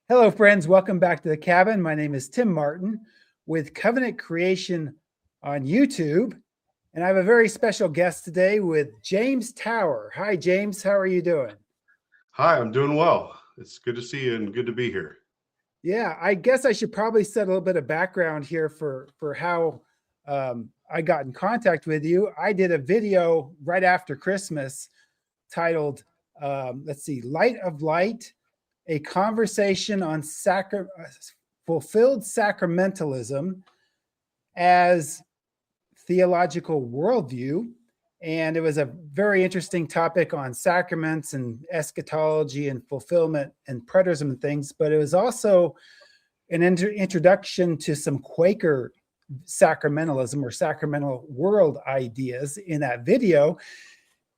Hello, friends. Welcome back to the cabin. My name is Tim Martin with Covenant Creation on YouTube. And I have a very special guest today with James Tower. Hi, James. How are you doing? Hi, I'm doing well. It's good to see you and good to be here. Yeah, I guess I should probably set a little bit of background here for how I got in contact with you. I did a video right after Christmas titled, Light of Light, a conversation on fulfilled sacramentalism as theological worldview. And it was a very interesting topic on sacraments and eschatology and fulfillment and preterism and things. But it was also an introduction to some Quaker sacramentalism or sacramental world ideas in that video.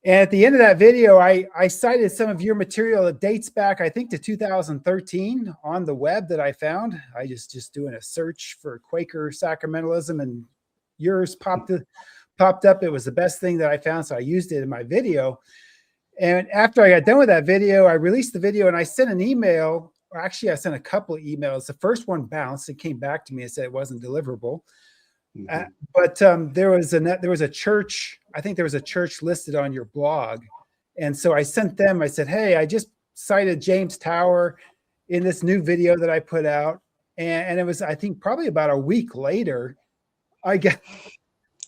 And at the end of that video, I cited some of your material that dates back, I think, to 2013 on the web that I found. I just doing a search for Quaker sacramentalism, and yours popped up. It was the best thing that I found, so I used it in my video. And after I got done with that video, I released the video and I sent an email. Or actually, I sent a couple of emails. The first one bounced. It came back to me and said it wasn't deliverable. But there was a church. I think there was a church listed on your blog, and so I sent them. I said, "Hey, I just cited James Tower in this new video that I put out," and it was, I think, probably about a week later, I got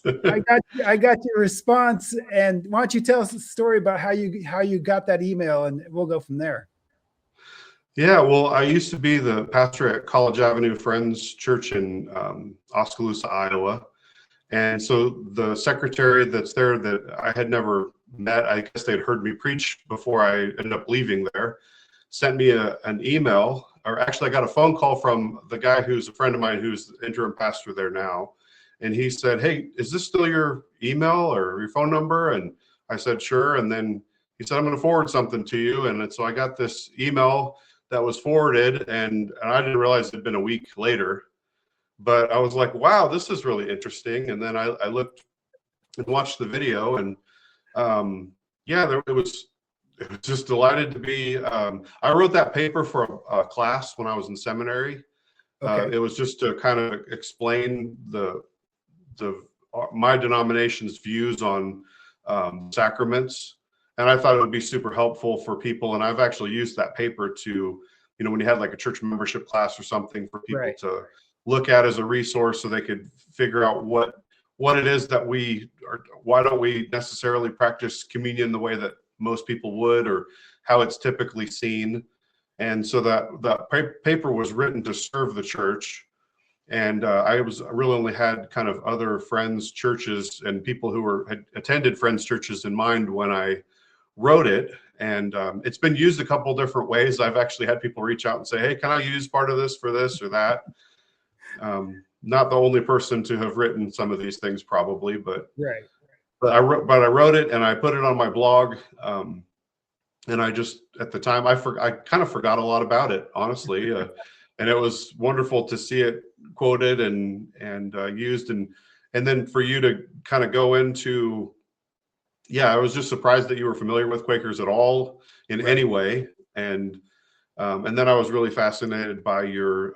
your response. And why don't you tell us a story about how you got that email, and we'll go from there. Yeah, well, I used to be the pastor at College Avenue Friends Church in Oskaloosa, Iowa. And so the secretary that's there that I had never met, I guess they'd heard me preach before I ended up leaving there, sent me an email, or actually I got a phone call from the guy who's a friend of mine who's the interim pastor there now. And he said, "Hey, is this still your email or your phone number?" And I said, "Sure." And then he said, "I'm going to forward something to you." And so I got this email that was forwarded, and I didn't realize it had been a week later, but I was like, wow, this is really interesting. And then I looked and watched the video, and it was just delighted to be. I wrote that paper for a class when I was in seminary. Okay. It was just to kind of explain my denomination's views on sacraments. And I thought it would be super helpful for people. And I've actually used that paper to, when you had like a church membership class or something, for people to look at as a resource so they could figure out what it is that why don't we necessarily practice communion the way that most people would, or how it's typically seen. And so that paper was written to serve the church. And I really only had kind of other friends' churches and people who had attended friends' churches in mind when I wrote it. And it's been used a couple different ways. I've actually had people reach out and say, "Hey, can I use part of this for this or that?" Not the only person to have written some of these things, probably, but I wrote it and I put it on my blog. And I just, at the time, I kind of forgot a lot about it, honestly. And it was wonderful to see it quoted and used, and then for you to kind of go into. Yeah, I was just surprised that you were familiar with Quakers at all in any way, and then I was really fascinated by your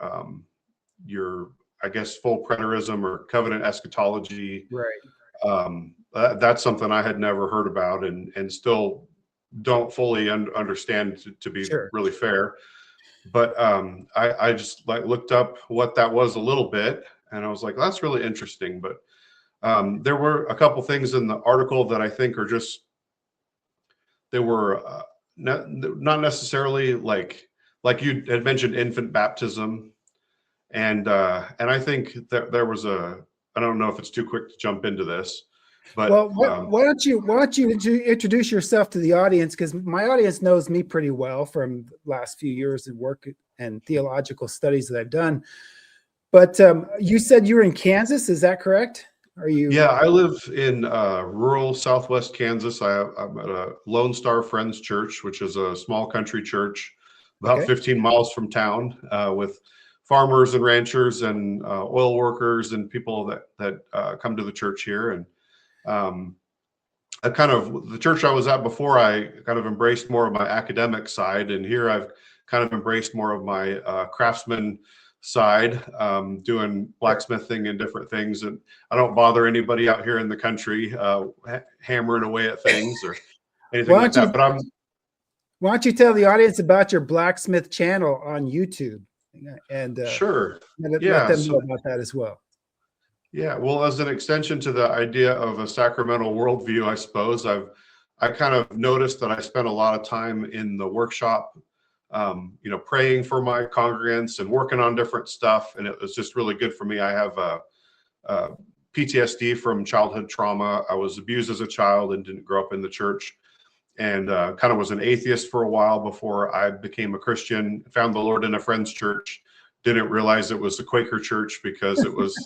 I guess full preterism or covenant eschatology. That's something I had never heard about, and still don't fully understand, to be really fair. But I just looked up what that was a little bit, and I was like, that's really interesting. But there were a couple things in the article that I think are just, they were not necessarily like you had mentioned infant baptism, and I think that there was I don't know if it's too quick to jump into this, but why don't you introduce yourself to the audience, because my audience knows me pretty well from the last few years of work and theological studies that I've done. But you said you were in Kansas, is that correct? Are you? Yeah, I live in rural Southwest Kansas. I'm at a Lone Star Friends Church, which is a small country church about 15 miles from town, with farmers and ranchers and oil workers and people that come to the church here. And the church I was at before, I kind of embraced more of my academic side, and here I've kind of embraced more of my craftsman side, doing blacksmithing and different things. And I don't bother anybody out here in the country hammering away at things or anything like that. But why don't you tell the audience about your blacksmith channel on YouTube? And sure. Let them know about that as well. Yeah, well, as an extension to the idea of a sacramental worldview, I suppose I kind of noticed that I spent a lot of time in the workshop, praying for my congregants and working on different stuff, and it was just really good for me. I have PTSD from childhood trauma. I was abused as a child and didn't grow up in the church, and kind of was an atheist for a while before I became a Christian. Found the Lord in a friend's church. Didn't realize it was the Quaker church because it was.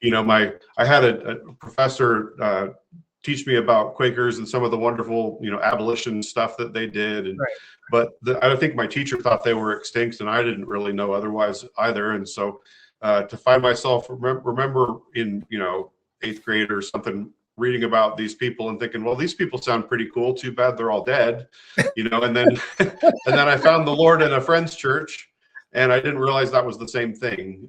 I had a professor teach me about Quakers and some of the wonderful, abolition stuff that they did. And, right. But I think my teacher thought they were extinct, and I didn't really know otherwise either. And so to find myself, remember in, 8th grade or something, reading about these people and thinking, well, these people sound pretty cool. Too bad they're all dead, and then, and then I found the Lord in a friend's church, and I didn't realize that was the same thing.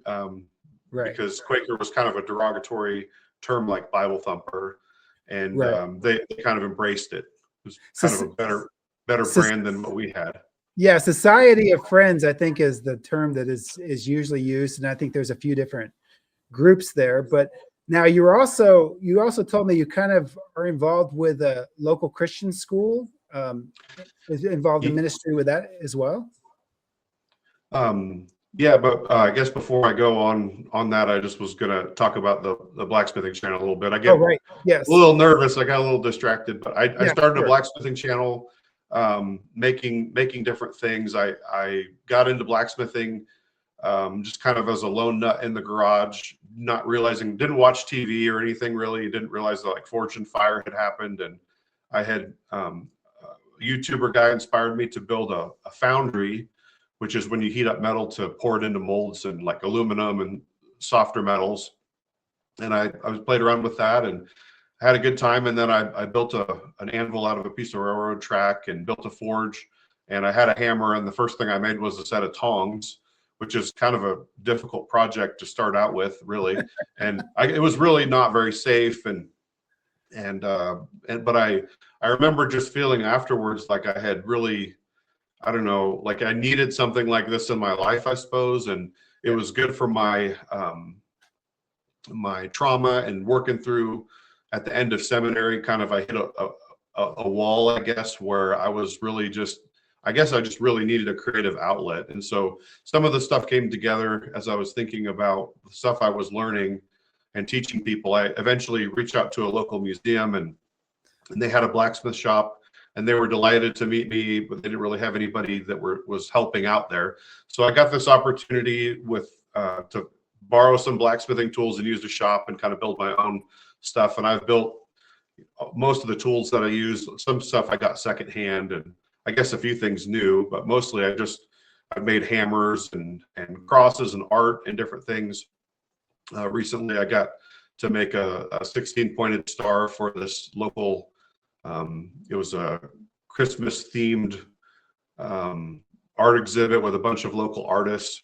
Right. Because Quaker was kind of a derogatory term like Bible thumper, and right. They kind of embraced it. It was kind of a better brand than what we had. Yeah, Society of Friends, I think, is the term that is usually used, and I think there's a few different groups there. But now you also told me you kind of are involved with a local Christian school, involved in ministry with that as well. Yeah, but I guess before I go on that, I just was going to talk about the blacksmithing channel a little bit. I get yes. a little nervous. I got a little distracted, but I started a blacksmithing channel, making different things. I got into blacksmithing just kind of as a lone nut in the garage, not realizing, didn't watch TV or anything really. Didn't realize that like Forge and Fire had happened, and I had a YouTuber guy inspired me to build a foundry, which is when you heat up metal to pour it into molds and like aluminum and softer metals. And I played around with that and had a good time. And then I built an anvil out of a piece of railroad track and built a forge. And I had a hammer. And the first thing I made was a set of tongs, which is kind of a difficult project to start out with, really. And it was really not very safe. But I remember just feeling afterwards like I had really, I don't know, like I needed something like this in my life, I suppose. And it was good for my my trauma and working through at the end of seminary. Kind of I hit a wall, I guess, where I was really I just really needed a creative outlet. And so some of the stuff came together as I was thinking about the stuff I was learning and teaching people. I eventually reached out to a local museum, and they had a blacksmith shop. And they were delighted to meet me, but they didn't really have anybody that was helping out there. So I got this opportunity to borrow some blacksmithing tools and use the shop and kind of build my own stuff. And I've built most of the tools that I use. Some stuff I got secondhand, and I guess a few things new, but mostly I've made hammers and crosses and art and different things. Recently, I got to make a 16-pointed star for this local. It was a Christmas themed art exhibit with a bunch of local artists.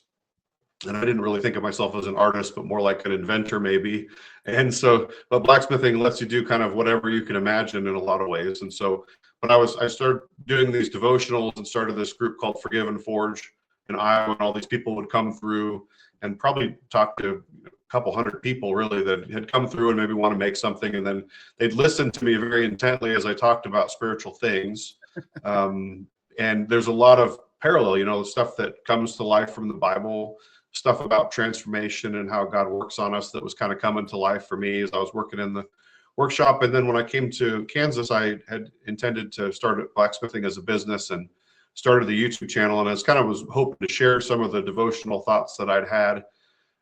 And I didn't really think of myself as an artist, but more like an inventor maybe. And so, but blacksmithing lets you do kind of whatever you can imagine in a lot of ways. And so, but I started doing these devotionals and started this group called Forgive and Forge in Iowa, and all these people would come through and probably talk to a couple hundred people really that had come through and maybe want to make something. And then they'd listen to me very intently as I talked about spiritual things. And there's a lot of parallel, stuff that comes to life from the Bible, stuff about transformation and how God works on us that was kind of coming to life for me as I was working in the workshop. And then when I came to Kansas, I had intended to start blacksmithing as a business and started the YouTube channel. And I was hoping to share some of the devotional thoughts that I'd had,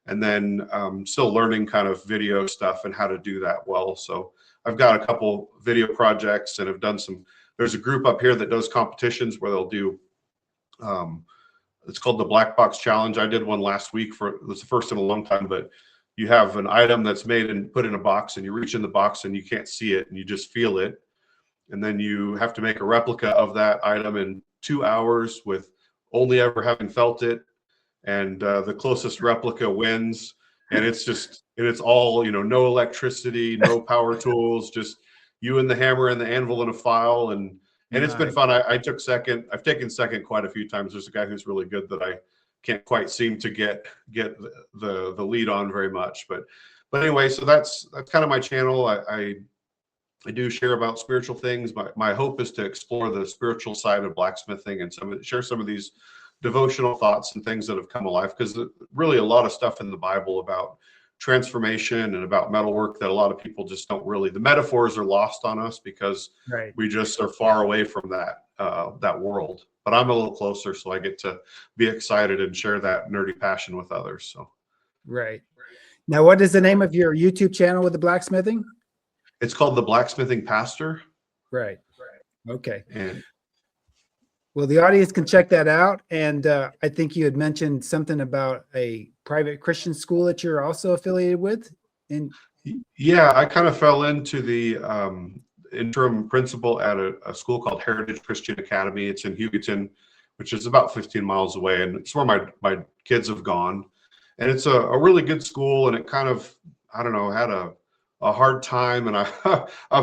and then still learning kind of video stuff and how to do that well. So I've got a couple video projects and have done there's a group up here that does competitions where they'll do, it's called the Black Box Challenge. I did one last week it was the first in a long time, but you have an item that's made and put in a box, and you reach in the box and you can't see it and you just feel it. And then you have to make a replica of that item in 2 hours with only ever having felt it, and the closest replica wins. And it's all, no electricity, no power tools, just you and the hammer and the anvil and a file. And it's been fun. I took second. I've taken second quite a few times. There's a guy who's really good that I can't quite seem to get the lead on very much. But anyway, so that's kind of my channel. I do share about spiritual things. My hope is to explore the spiritual side of blacksmithing and share some of these devotional thoughts and things that have come alive, because really a lot of stuff in the Bible about transformation and about metalwork that a lot of people just don't really, the metaphors are lost on us because we just are far away from that world. But I'm a little closer, so I get to be excited and share that nerdy passion with others. So now, what is the name of your YouTube channel with the blacksmithing? It's called the Blacksmithing Pastor. Okay. And well, the audience can check that out. And I think you had mentioned something about a private Christian school that you're also affiliated with. Yeah, I kind of fell into the interim principal at a school called Heritage Christian Academy. It's in Hugoton, which is about 15 miles away. And it's where my kids have gone. And it's a really good school. And it kind of, I don't know, had a hard time. And I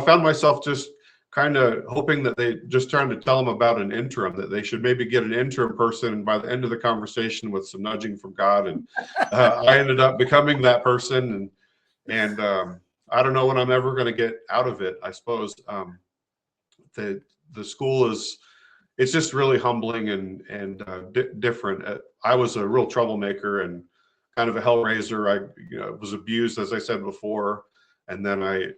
found myself just kind of hoping that they just trying to tell them about an interim, that they should maybe get an interim person. And by the end of the conversation, with some nudging from God, and I ended up becoming that person. And I don't know when I'm ever going to get out of it. I suppose the school it's just really humbling and different. I was a real troublemaker and kind of a hellraiser. I was abused, as I said before, and then I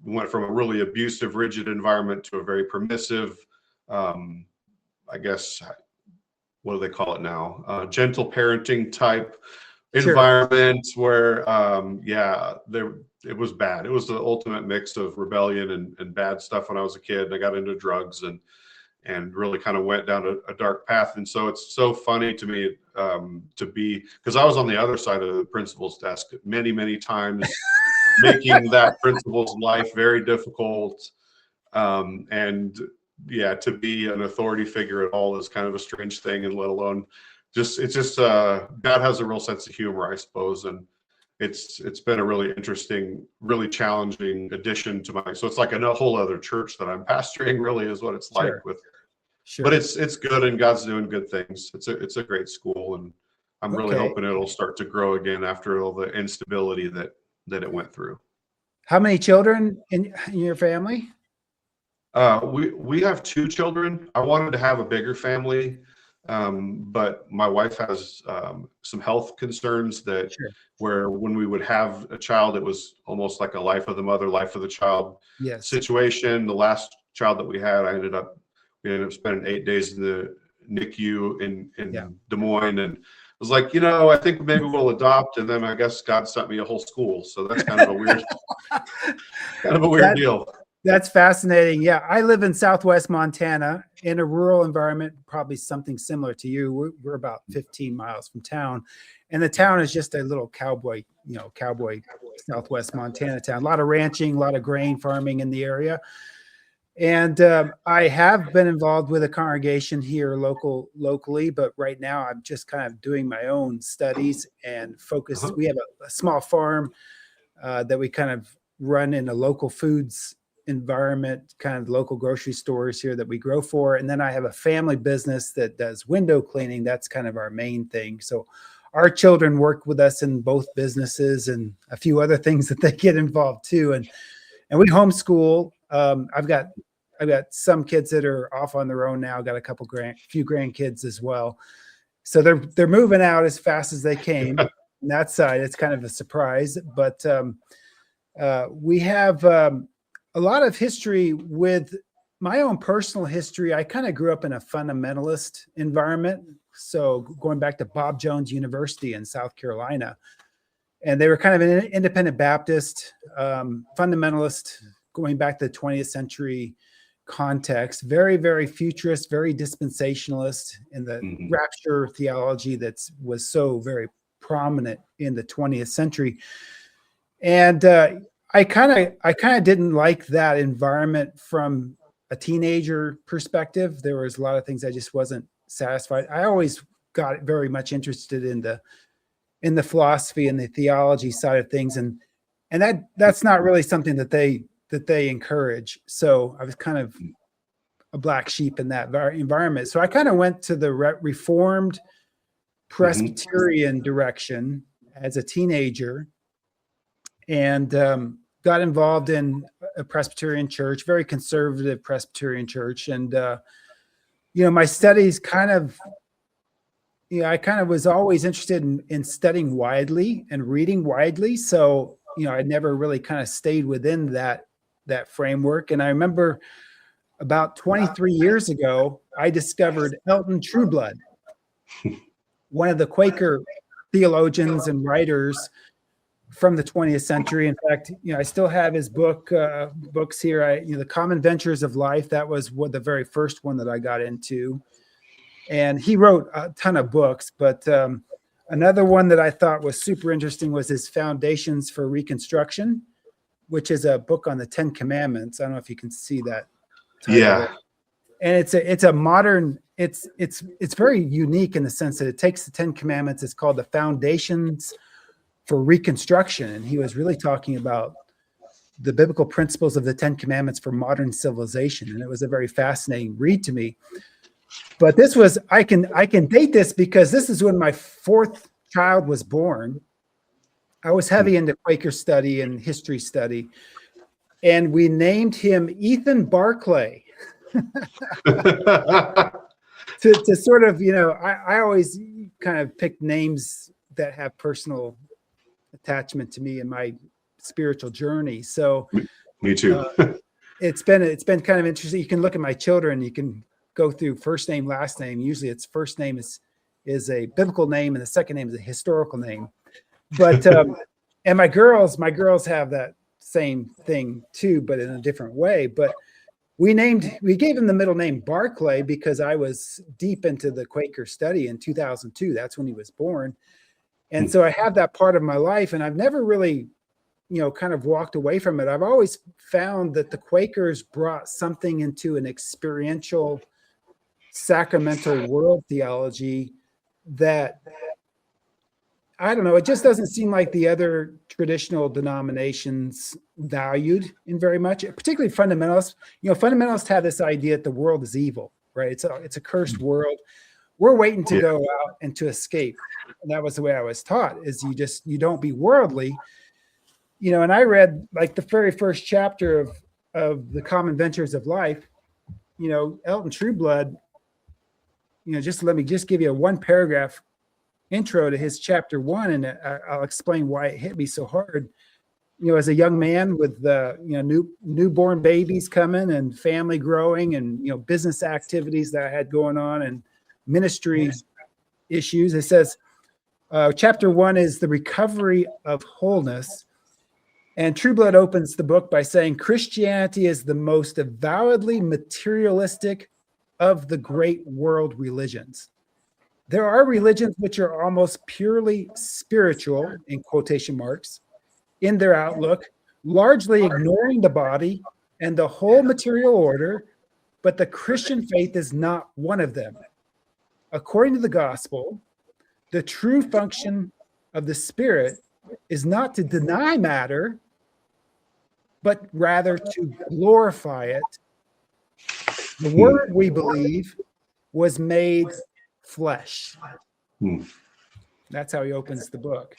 went from a really abusive, rigid environment to a very permissive, I guess, what do they call it now? Gentle parenting type environment where, it was bad. It was the ultimate mix of rebellion and bad stuff when I was a kid. And I got into drugs and really kind of went down a dark path. And so it's so funny to me to be, because I was on the other side of the principal's desk many, many times, making that principal's life very difficult. To be an authority figure at all is kind of a strange thing, and let alone God has a real sense of humor, I suppose. And it's been a really interesting, really challenging addition to so it's like a whole other church that I'm pastoring, really, is what it's like but it's good, and God's doing good things. It's a great school, and I'm really hoping it'll start to grow again after all the instability that it went through. How many children in your family? We have 2 children. I wanted to have a bigger family, but my wife has some health concerns where when we would have a child, it was almost like a life of the mother, life of the child situation. The last child that we had, we ended up spending 8 days in the NICU in Des Moines, and I was like, I think maybe we'll adopt. And then I guess God sent me a whole school. So that's kind of a weird, deal. That's fascinating. Yeah. I live in Southwest Montana in a rural environment, probably something similar to you. We're about 15 miles from town, and the town is just a little cowboy Southwest Montana town. A lot of ranching, a lot of grain farming in the area. And I have been involved with a congregation here locally, but right now I'm just kind of doing my own studies and focus. We have a small farm that we kind of run in a local foods environment, kind of local grocery stores here that we grow for. And then I have a family business that does window cleaning. That's kind of our main thing. So our children work with us in both businesses and a few other things that they get involved too. And we homeschool. I've got some kids that are off on their own now. Got a few grandkids as well. So they're moving out as fast as they came. On that side, it's kind of a surprise. But we have a lot of history with my own personal history. I kind of grew up in a fundamentalist environment. So going back to Bob Jones University in South Carolina, and they were kind of an independent Baptist, fundamentalist, going back to the 20th century context, very, very futurist, very dispensationalist in the rapture theology that was so very prominent in the 20th century. And I kind of didn't like that environment from a teenager perspective. There was a lot of things I just wasn't satisfied. I always got very much interested in the philosophy and the theology side of things, and that's not really something that they encourage. So I was kind of a black sheep in that environment. So I kind of went to the Reformed Presbyterian direction as a teenager, and got involved in a Presbyterian church, very conservative Presbyterian church. And, my studies kind of, I kind of was always interested in studying widely and reading widely. So, I never really kind of stayed within that framework. And I remember about 23 years ago, I discovered Elton Trueblood, one of the Quaker theologians and writers from the 20th century. In fact, I still have his books here. The Common Ventures of Life. That was the very first one that I got into. And he wrote a ton of books, but another one that I thought was super interesting was his Foundations for Reconstruction, which is a book on the 10 Commandments. I don't know if you can see that title. Yeah. And it's a modern, it's very unique in the sense that it takes the 10 Commandments. It's called the Foundations for Reconstruction. And he was really talking about the biblical principles of the 10 Commandments for modern civilization. And it was a very fascinating read to me. But this was, I can date this because this is when my fourth child was born. I was heavy into Quaker study and history study. And we named him Ethan Barclay. to sort of, I always kind of pick names that have personal attachment to me in my spiritual journey. So me too. It's been kind of interesting. You can look at my children, you can go through first name, last name. Usually its first name is a biblical name and the second name is a historical name. But and my girls have that same thing too, but in a different way. But we gave him the middle name Barclay because I was deep into the Quaker study in 2002. That's when he was born. And so I have that part of my life, and I've never really, kind of walked away from it. I've always found that the Quakers brought something into an experiential, sacramental world theology that, I don't know, it just doesn't seem like the other traditional denominations valued in very much, particularly fundamentalists. Fundamentalists have this idea that the world is evil, right? It's a cursed world. We're waiting to go out and to escape. And that was the way I was taught, is you don't be worldly. And I read like the very first chapter of the Common Ventures of Life. Elton Trueblood, let me give you a one paragraph intro to his chapter 1, and I'll explain why it hit me so hard. As a young man with newborn babies coming and family growing and business activities that I had going on and ministry issues, it says chapter 1 is the recovery of wholeness. And Trueblood opens the book by saying Christianity is the most avowedly materialistic of the great world religions. There are religions which are almost purely spiritual, in quotation marks, in their outlook, largely ignoring the body and the whole material order, but the Christian faith is not one of them. According to the gospel, the true function of the Spirit is not to deny matter, but rather to glorify it. The Word, we believe, was made flesh. That's how he opens the book.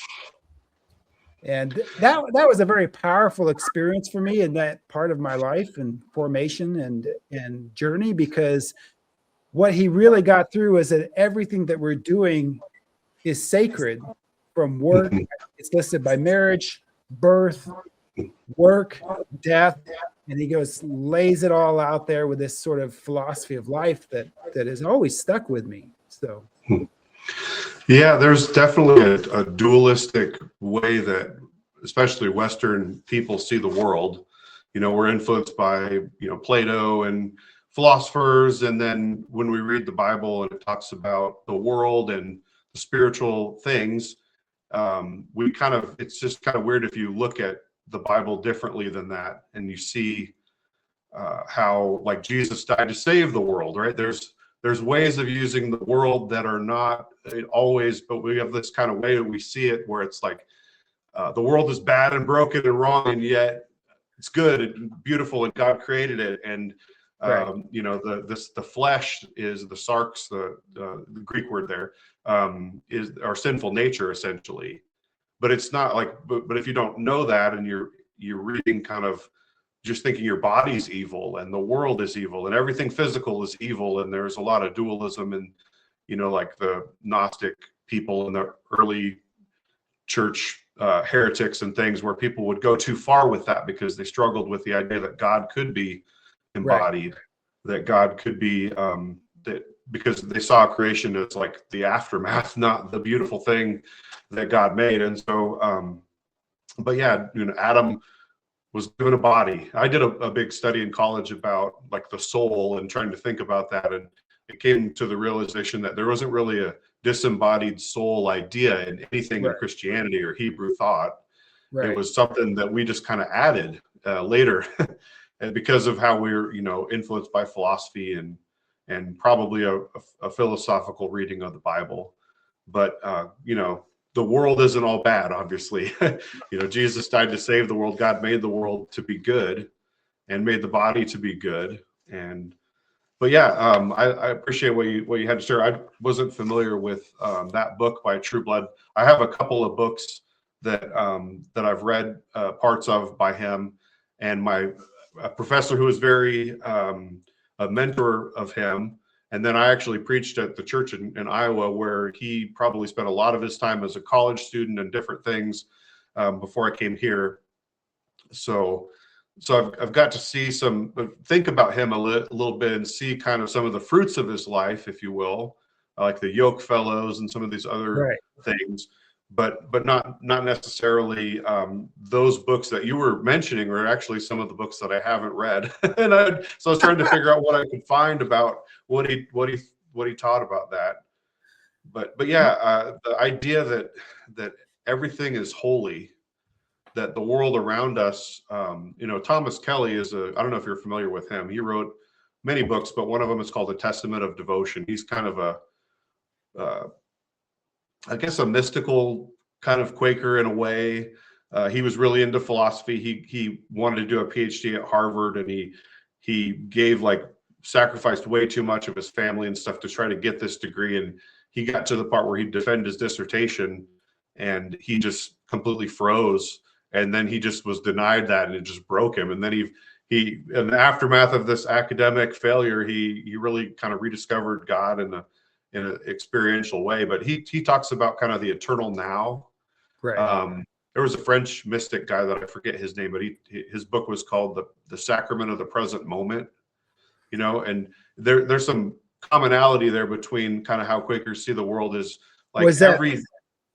And that was a very powerful experience for me in that part of my life and formation and journey, because what he really got through is that everything that we're doing is sacred, from work. It's listed by marriage, birth, work, death, and he lays it all out there with this sort of philosophy of life that has always stuck with me. So yeah, there's definitely a dualistic way that especially Western people see the world. We're influenced by Plato and philosophers, and then when we read the Bible and it talks about the world and the spiritual things, it's just kind of weird if you look at the Bible differently than that, and you see how like Jesus died to save the world, right? There's there's ways of using the world that are not always, but we have this kind of way that we see it where it's like the world is bad and broken and wrong, and yet it's good and beautiful, and God created it. And you know, the flesh is the sarx, the Greek word there, is our sinful nature essentially. But it's not like, but if you don't know that, and you're reading kind of just thinking your body's evil and the world is evil and everything physical is evil, and there's a lot of dualism, and you know, like the Gnostic people in the early church, heretics and things, where people would go too far with that because they struggled with the idea that God could be embodied, that God could be that, because they saw creation as like the aftermath, not the beautiful thing that God made. And so but yeah, you know, Adam was given a body. I did a big study in college about like the soul and trying to think about that, and it came to the realization that there wasn't really a disembodied soul idea in anything in Christianity or Hebrew thought. It was something that we just kind of added later, and because of how we're, you know, influenced by philosophy and probably a philosophical reading of the Bible. But you know, the world isn't all bad, obviously. You know, Jesus died to save the world. God made the world to be good and made the body to be good. And but yeah, I appreciate what you had to share. I wasn't familiar with that book by True Blood. I have a couple of books that that I've read parts of by him, and my professor who was very a mentor of him. And then I actually preached at the church in Iowa, where he probably spent a lot of his time as a college student and different things before I came here. So I've got to see think about him a little bit and see kind of some of the fruits of his life, if you will, like the Yoke Fellows and some of these other things, but not necessarily those books that you were mentioning are actually some of the books that I haven't read. And so I was trying to figure out what I could find about what he taught about that. But yeah, the idea that everything is holy, that the world around us, you know, Thomas Kelly I don't know if you're familiar with him. He wrote many books, but one of them is called The Testament of Devotion. He's kind of I guess a mystical kind of Quaker in a way. He was really into philosophy. He wanted to do a PhD at Harvard, and he gave sacrificed way too much of his family and stuff to try to get this degree. And he got to the part where he'd defend his dissertation, and he just completely froze. And then he just was denied that, and it just broke him. And then he in the aftermath of this academic failure, he really kind of rediscovered God in an experiential way. But he talks about kind of the eternal now. There was a French mystic guy that I forget his name, but his book was called the Sacrament of the Present Moment. You know, and there's some commonality there between kind of how Quakers see the world is like. Was that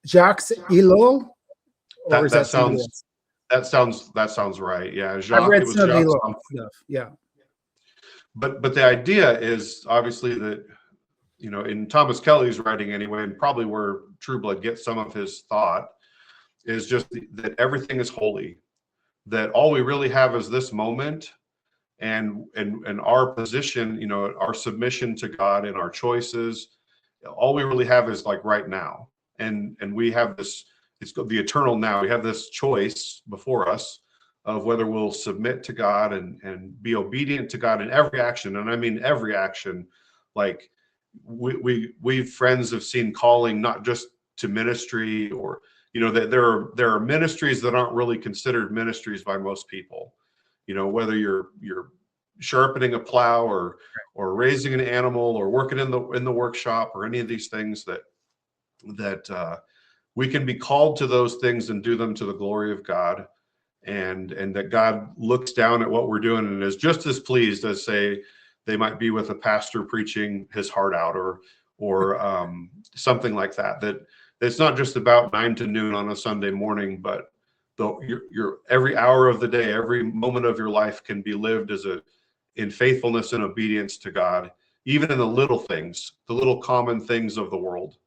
Jacques Ellul? That sounds right. Yeah, Jacques. I've read some Ellul stuff. Yeah. But the idea is obviously that, you know, in Thomas Kelly's writing anyway, and probably where True Blood gets some of his thought, is just that everything is holy, that all we really have is this moment, and our position, you know, our submission to God and our choices. All we really have is like right now, and we have this. It's the eternal now. We have this choice before us of whether we'll submit to God and be obedient to God in every action, and I mean every action. Like we friends have seen calling not just to ministry, or you know, that there are ministries that aren't really considered ministries by most people. You know, whether you're sharpening a plow or raising an animal or working in the workshop or any of these things, that we can be called to those things and do them to the glory of God, and that God looks down at what we're doing and is just as pleased as, say, they might be with a pastor preaching his heart out, or something like that. That it's not just about 9 to noon on a Sunday morning, but your every hour of the day, every moment of your life can be lived in faithfulness and obedience to God, even in the little things, the little common things of the world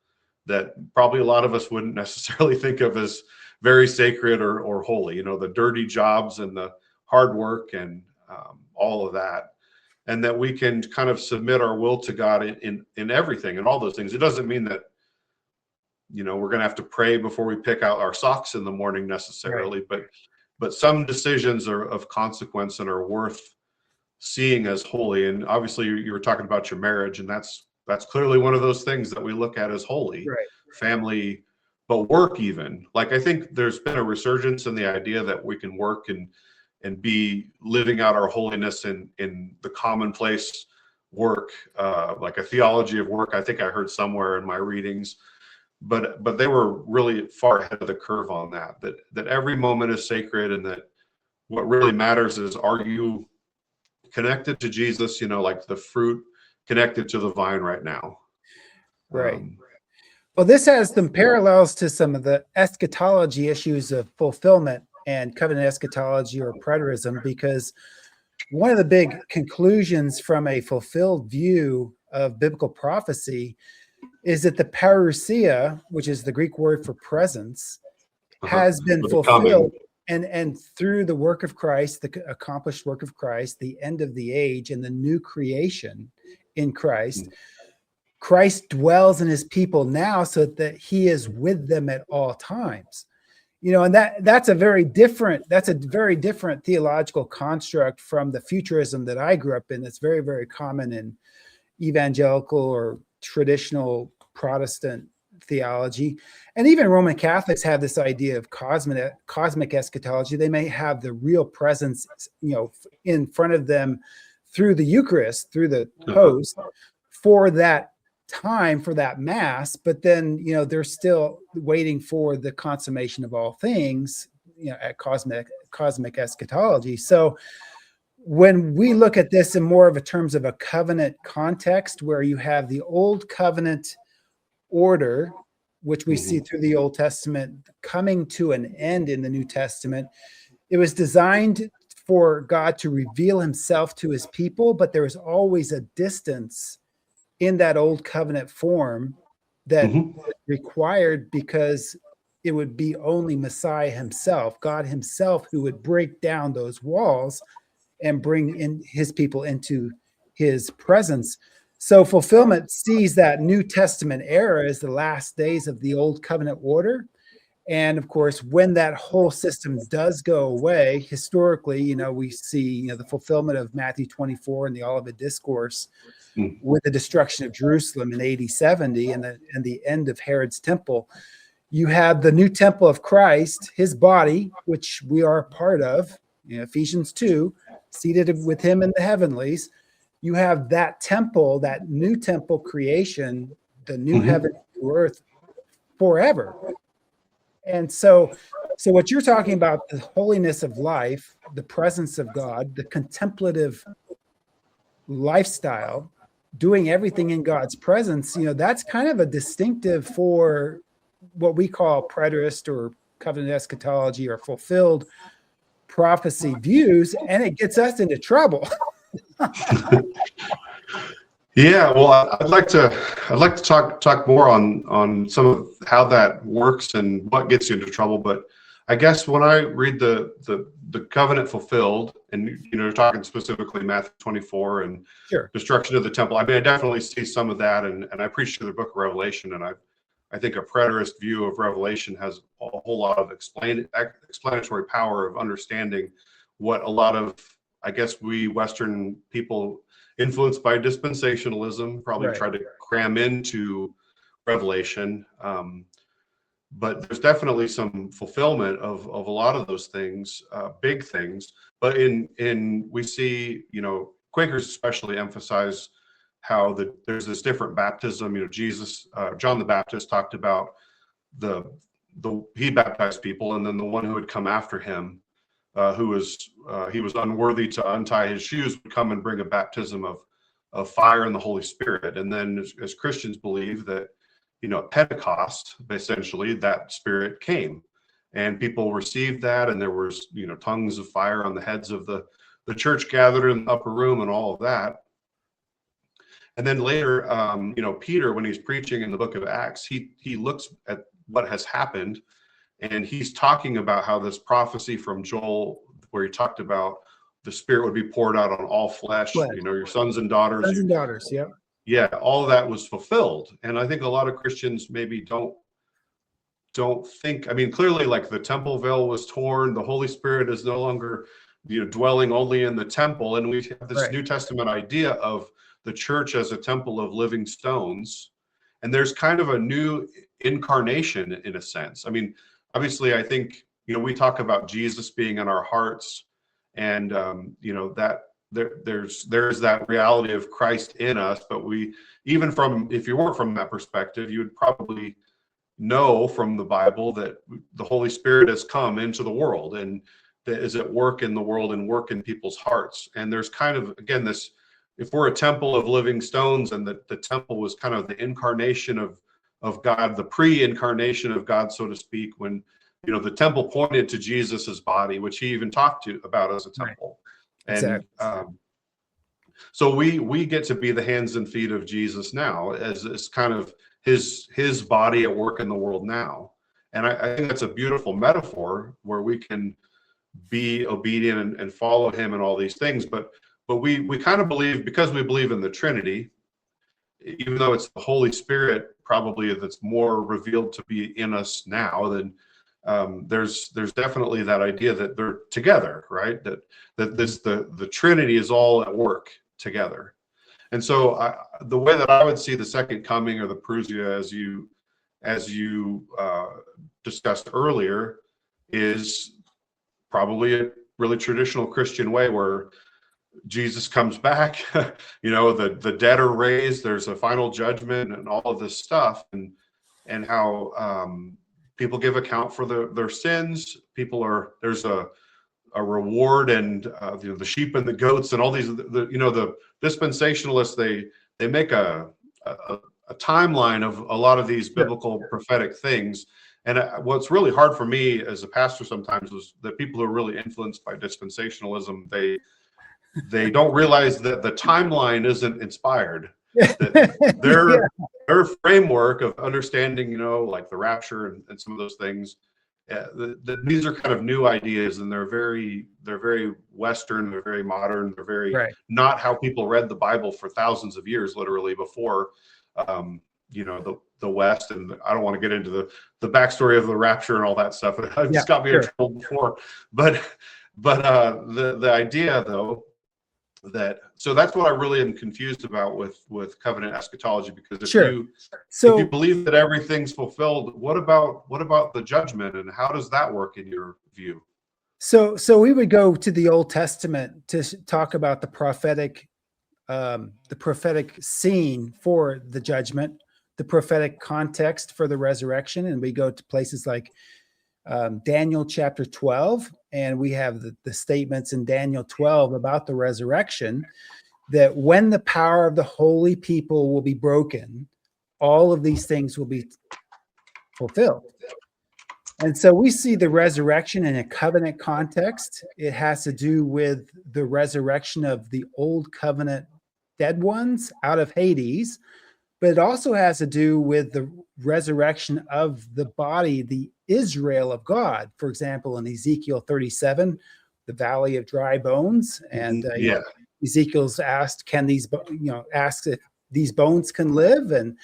that probably a lot of us wouldn't necessarily think of as very sacred or holy. You know, the dirty jobs and the hard work and all of that. and that we can kind of submit our will to God in everything and all those things. It doesn't mean that, we're going to have to pray before we pick out our socks in the morning necessarily, Right. but some decisions are of consequence and are worth seeing as holy. And obviously you were talking about your marriage, and that's clearly one of those things that we look at as holy. Right. Family, but work even. Like, I think there's been a resurgence in the idea that we can work and be living out our holiness in the commonplace work, like a theology of work. I think I heard somewhere in my readings, but they were really far ahead of the curve on that every moment is sacred, and that what really matters is, are you connected to Jesus, like the fruit connected to the vine right now. Right. Well, this has some parallels to some of the eschatology issues of fulfillment and covenant eschatology or preterism, because one of the big conclusions from a fulfilled view of biblical prophecy is that the parousia, which is the Greek word for presence, has been fulfilled, and through the work of Christ, the accomplished work of Christ, the end of the age and the new creation in Christ, Christ dwells in his people now, so that he is with them at all times. And that's a very different theological construct from the futurism that I grew up in. That's very, very common in evangelical or traditional Protestant theology. And even Roman Catholics have this idea of cosmic eschatology. They may have the real presence, in front of them through the Eucharist, through the host, for that time, for that mass, but then they're still waiting for the consummation of all things, at cosmic eschatology. So when we look at this in more of a terms of a covenant context, where you have the old covenant order, which we see through the Old Testament, coming to an end in the New Testament, it was designed for God to reveal himself to his people, but there was always a distance in that old covenant form that required, because it would be only Messiah himself, God himself, who would break down those walls and bring in his people into his presence. So fulfillment sees that New Testament era as the last days of the old covenant order. And of course, when that whole system does go away, historically, we see, the fulfillment of Matthew 24 and the Olivet Discourse with the destruction of Jerusalem in AD 70 and the end of Herod's temple. You have the new temple of Christ, his body, which we are a part of, Ephesians 2, seated with him in the heavenlies. You have that temple, that new temple creation, the new heaven and new earth forever. And so what you're talking about, the holiness of life, the presence of God, the contemplative lifestyle, doing everything in God's presence, that's kind of a distinctive for what we call preterist or covenant eschatology or fulfilled prophecy views, and it gets us into trouble. Yeah, well, I'd like to talk more on some of how that works and what gets you into trouble. But I guess when I read the covenant fulfilled, and you're talking specifically Matthew 24 and destruction of the temple, I mean, I definitely see some of that, and I preach to the book of Revelation, and I think a preterist view of Revelation has a whole lot of explanatory power of understanding what a lot of, I guess, we Western people influenced by dispensationalism probably try to cram into Revelation. But there's definitely some fulfillment of a lot of those things, big things. But we see, Quakers especially emphasize how there's this different baptism. Jesus, John the Baptist talked about he baptized people, and then the one who would come after him, he was unworthy to untie his shoes, would come and bring a baptism of fire and the Holy Spirit. And then as Christians believe that, at Pentecost, essentially that Spirit came and people received that, and there was, tongues of fire on the heads of the church gathered in the upper room and all of that. And then later, Peter, when he's preaching in the book of Acts, he looks at what has happened, and he's talking about how this prophecy from Joel, where he talked about the Spirit would be poured out on all flesh. Flesh. You know, your sons and daughters. Sons and daughters. Yep. Yeah, all of that was fulfilled. And I think a lot of Christians maybe don't think, I mean, clearly, like, the temple veil was torn, the Holy Spirit is no longer, you know, dwelling only in the temple, and we have this New Testament idea of the church as a temple of living stones, and there's kind of a new incarnation in a sense. I mean, obviously, I think, you know, we talk about Jesus being in our hearts, and you know, that there's that reality of Christ in us, but we, even from, if you weren't from that perspective, you would probably know from the Bible that the Holy Spirit has come into the world and that is at work in the world and work in people's hearts. And there's kind of, again, this, if we're a temple of living stones, and the temple was kind of the incarnation of God, the pre-incarnation of God, so to speak, when, you know, the temple pointed to Jesus's body, which he even talked about as a temple. And so we get to be the hands and feet of Jesus now, as kind of his body at work in the world now. And I think that's a beautiful metaphor where we can be obedient and follow him and all these things. But we kind of believe, because we believe in the Trinity, even though it's the Holy Spirit probably that's more revealed to be in us now, than there's definitely that idea that they're together, right? That the Trinity is all at work together. And so the way that I would see the second coming, or the parousia, as you discussed earlier, is probably a really traditional Christian way, where Jesus comes back, you know, the dead are raised, there's a final judgment and all of this stuff, and how people give account for their sins. There's a reward, and you know, the sheep and the goats and all these, the dispensationalists, they make a timeline of a lot of these biblical prophetic things. And what's really hard for me as a pastor sometimes is that people who are really influenced by dispensationalism, they don't realize that the timeline isn't inspired. That their framework of understanding, you know, like the rapture and some of those things, these are kind of new ideas, and they're very Western, they're very modern, they're very not how people read the Bible for thousands of years, literally, before you know, the West. And I don't want to get into the backstory of the rapture and all that stuff. It's got me in trouble before. But the idea, though, so that's what I really am confused about with covenant eschatology, because if you believe that everything's fulfilled, what about the judgment, and how does that work in your view? So we would go to the Old Testament to talk about the prophetic scene for the judgment, the prophetic context for the resurrection, and we go to places like Daniel chapter 12, and we have the statements in Daniel 12 about the resurrection, that when the power of the holy people will be broken, all of these things will be fulfilled. And so we see the resurrection in a covenant context. It has to do with the resurrection of the old covenant dead ones out of Hades, but it also has to do with the resurrection of the body, the Israel of God. For example, in Ezekiel 37, the valley of dry bones, and Ezekiel's asked, asks if these bones can live, and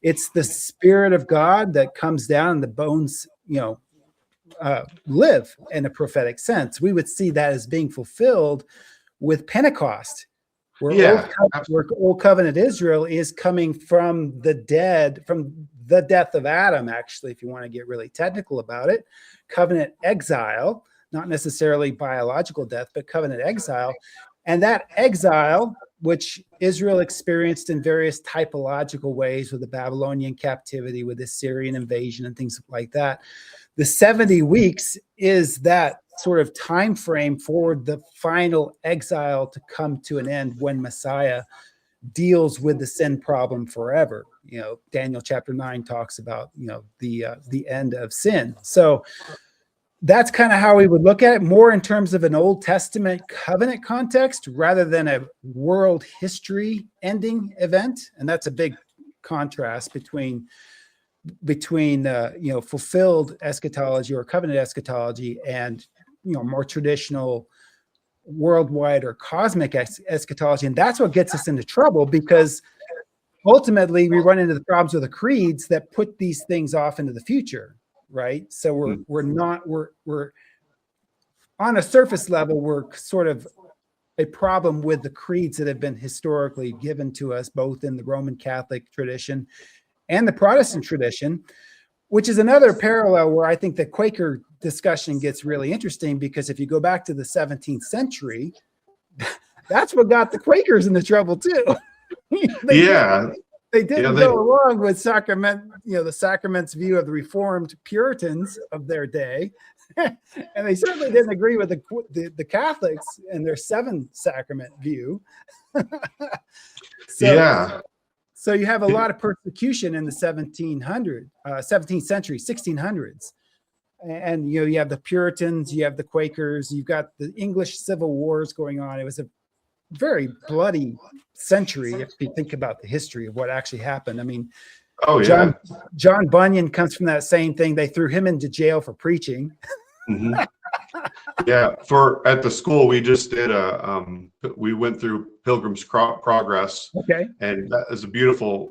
it's the Spirit of God that comes down, and the bones, live in a prophetic sense. We would see that as being fulfilled with Pentecost, where old covenant Israel is coming from the dead, from the death of Adam, actually, if you want to get really technical about it. Covenant exile, not necessarily biological death, but covenant exile. And that exile, which Israel experienced in various typological ways, with the Babylonian captivity, with the Syrian invasion and things like that, the 70 weeks is that sort of time frame for the final exile to come to an end, when Messiah deals with the sin problem forever. Daniel chapter 9 talks about the end of sin. So that's kind of how we would look at it, more in terms of an Old Testament covenant context rather than a world history ending event. And that's a big contrast between fulfilled eschatology or covenant eschatology and more traditional worldwide or cosmic eschatology. And that's what gets us into trouble, because ultimately we run into the problems with the creeds that put these things off into the future, right? So we're on a surface level, we're sort of a problem with the creeds that have been historically given to us, both in the Roman Catholic tradition and the Protestant tradition, which is another parallel where I think the Quaker discussion gets really interesting, because if you go back to the 17th century, that's what got the Quakers into trouble too. They didn't go along with the sacraments view of the Reformed Puritans of their day. And they certainly didn't agree with the Catholics and their 7 sacrament view. So you have a lot of persecution in the 17th century, 1600s. And you have the Puritans, you have the Quakers, you've got the English Civil Wars going on. It was a very bloody century if you think about the history of what actually happened. I mean, John Bunyan comes from that same thing. They threw him into jail for preaching. Mm-hmm. At the school we just did we went through Pilgrim's Progress. Okay. And that is a beautiful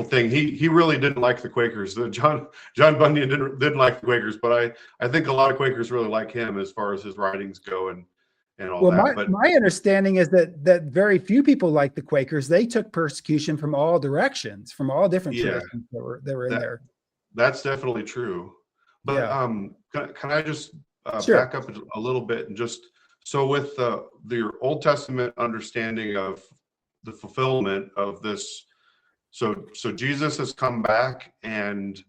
thing. He really didn't like the Quakers. John Bunyan didn't like the Quakers, but I think a lot of Quakers really like him as far as his writings go and all that. But my understanding is that very few people like the Quakers. They took persecution from all directions, from all different traditions that were in there. That's definitely true. But can I just back up a little bit and just so with the Old Testament understanding of the fulfillment of this, so Jesus has come back and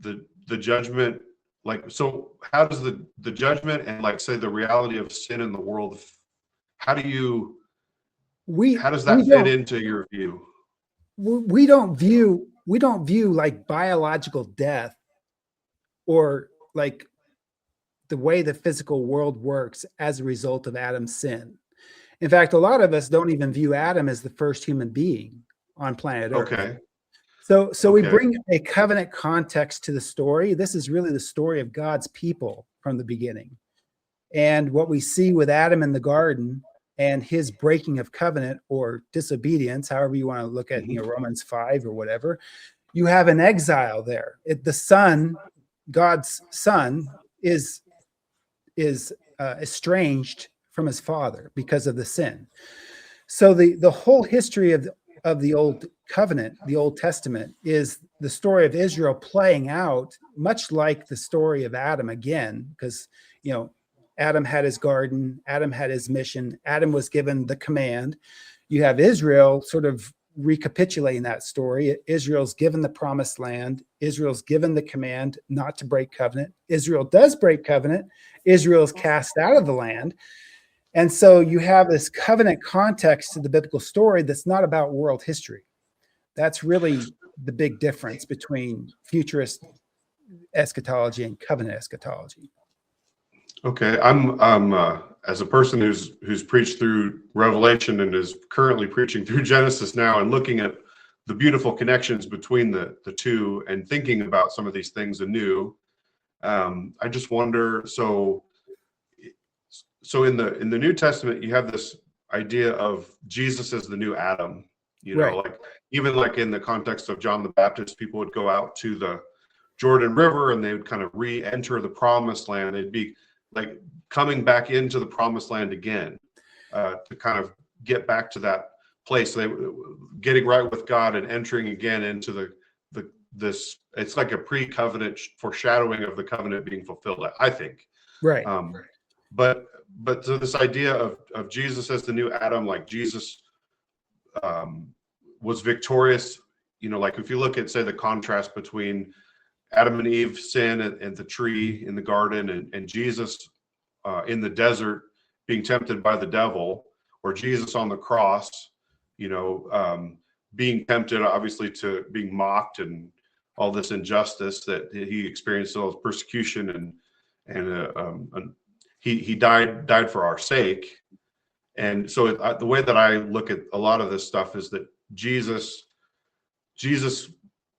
the judgment, like, so how does the judgment and, like, say, the reality of sin in the world, how does that fit into your view? We don't view like biological death or like the way the physical world works as a result of Adam's sin. In fact, a lot of us don't even view Adam as the first human being on planet Earth. Okay. So we bring a covenant context to the story. This is really the story of God's people from the beginning. And what we see with Adam in the garden and his breaking of covenant or disobedience, however you want to look at Romans 5 or whatever, you have an exile there. The son, God's son, is estranged from his father because of the sin. So the whole history of the old covenant, the Old Testament, is the story of Israel playing out much like the story of Adam again, because Adam had his garden, Adam had his mission, Adam was given the command. You have Israel sort of recapitulating that story. Israel's given the promised land. Israel's given the command not to break covenant. Israel does break covenant. Israel is cast out of the land. And so you have this covenant context to the biblical story that's not about world history. That's really the big difference between futurist eschatology and covenant eschatology. Okay, I'm as a person who's preached through Revelation and is currently preaching through Genesis now and looking at the beautiful connections between the two and thinking about some of these things anew. I just wonder, so in the New Testament, you have this idea of Jesus as the new Adam, right. Like even like in the context of John the Baptist, people would go out to the Jordan River and they would kind of re-enter the promised land. They'd be like coming back into the promised land again to kind of get back to that place. They getting right with God and entering again into this. It's like a pre-covenant foreshadowing of the covenant being fulfilled, I think. Right. But so this idea of Jesus as the new Adam, like Jesus was victorious, like if you look at, say, the contrast between Adam and Eve's sin and the tree in the garden and Jesus in the desert being tempted by the devil, or Jesus on the cross, being tempted, obviously, to being mocked and all this injustice that he experienced, all this persecution, and he died for our sake. And so the way that I look at a lot of this stuff is that Jesus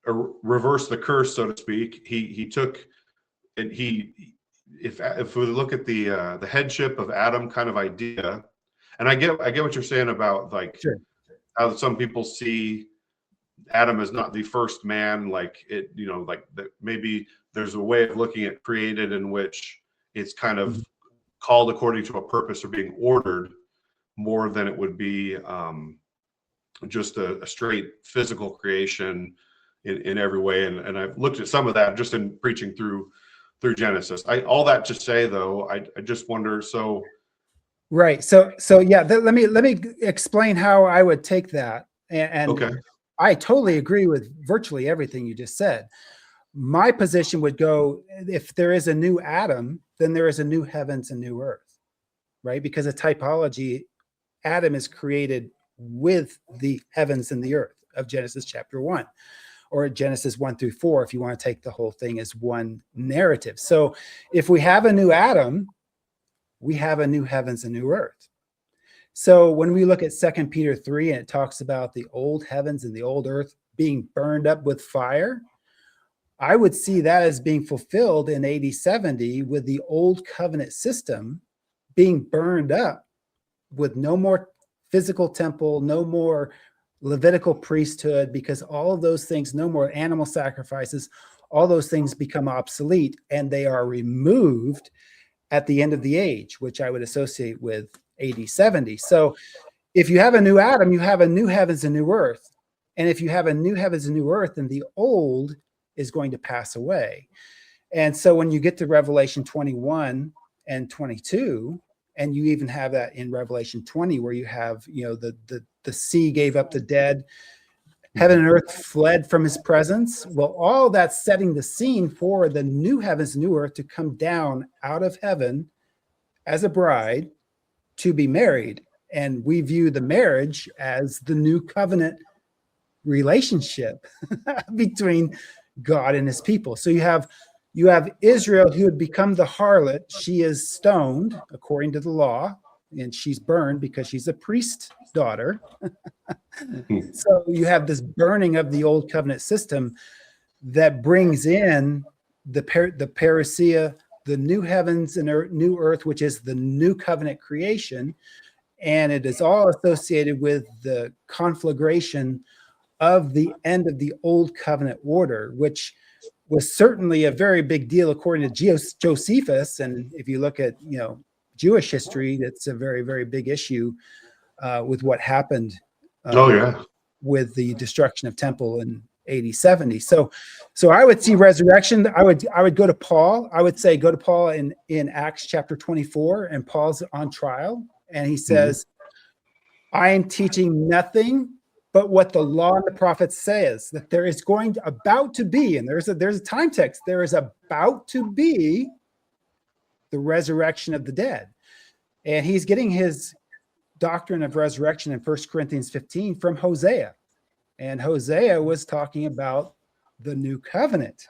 reversed the curse, so to speak. He took and he if we look at the headship of Adam kind of idea, and I get what you're saying about like Sure. how some people see Adam as not the first man, like it, like that maybe there's a way of looking at created in which it's kind of called according to a purpose or being ordered more than it would be just a straight physical creation in every way. And I've looked at some of that just in preaching through Genesis. All that to say though, I just wonder, so right. So yeah, let me explain how I would take that. And okay. I totally agree with virtually everything you just said. My position would go, if there is a new Adam, then there is a new heavens and new earth, right? Because of typology, Adam is created with the heavens and the earth of Genesis chapter 1, or Genesis 1 through 4, if you want to take the whole thing as one narrative. So if we have a new Adam, we have a new heavens and new earth. So when we look at 2 Peter 3, and it talks about the old heavens and the old earth being burned up with fire, I would see that as being fulfilled in AD 70 with the old covenant system being burned up, with no more physical temple, no more Levitical priesthood, because all of those things, no more animal sacrifices, all those things become obsolete, and they are removed at the end of the age, which I would associate with AD 70. So if you have a new Adam, you have a new heavens and new earth. And if you have a new heavens and new earth, then the old is going to pass away. And so when you get to Revelation 21 and 22, and you even have that in Revelation 20, where you have, the sea gave up the dead, heaven and earth fled from his presence. Well, all that's setting the scene for the new heavens, new earth to come down out of heaven as a bride to be married. And we view the marriage as the new covenant relationship between God and his people. So you have Israel, who had become the harlot. She is stoned according to the law, and she's burned because she's a priest's daughter. So you have this burning of the old covenant system that brings in the parousia, the new heavens and new earth, which is the new covenant creation. And it is all associated with the conflagration of the end of the old covenant order, which was certainly a very big deal according to Josephus. And if you look at Jewish history, that's a very, very big issue with what happened with the destruction of temple in AD 70. So I would see resurrection. I would go to Paul. I would say go to Paul in Acts chapter 24, and Paul's on trial, and he says, I am teaching nothing but what the law and the prophets says, that there is about to be, and there's a time text, there is about to be the resurrection of the dead. And he's getting his doctrine of resurrection in 1 Corinthians 15 from Hosea. And Hosea was talking about the new covenant.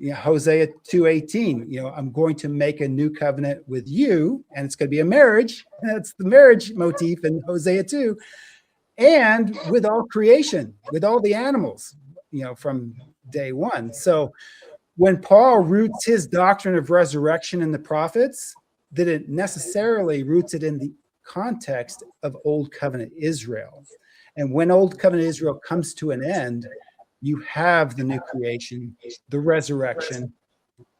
Hosea 2:18, I'm going to make a new covenant with you, and it's going to be a marriage. That's the marriage motif in Hosea 2. And with all creation, with all the animals, from day one. So when Paul roots his doctrine of resurrection in the prophets, that it necessarily roots it in the context of Old Covenant Israel. And when Old Covenant Israel comes to an end, you have the new creation, the resurrection,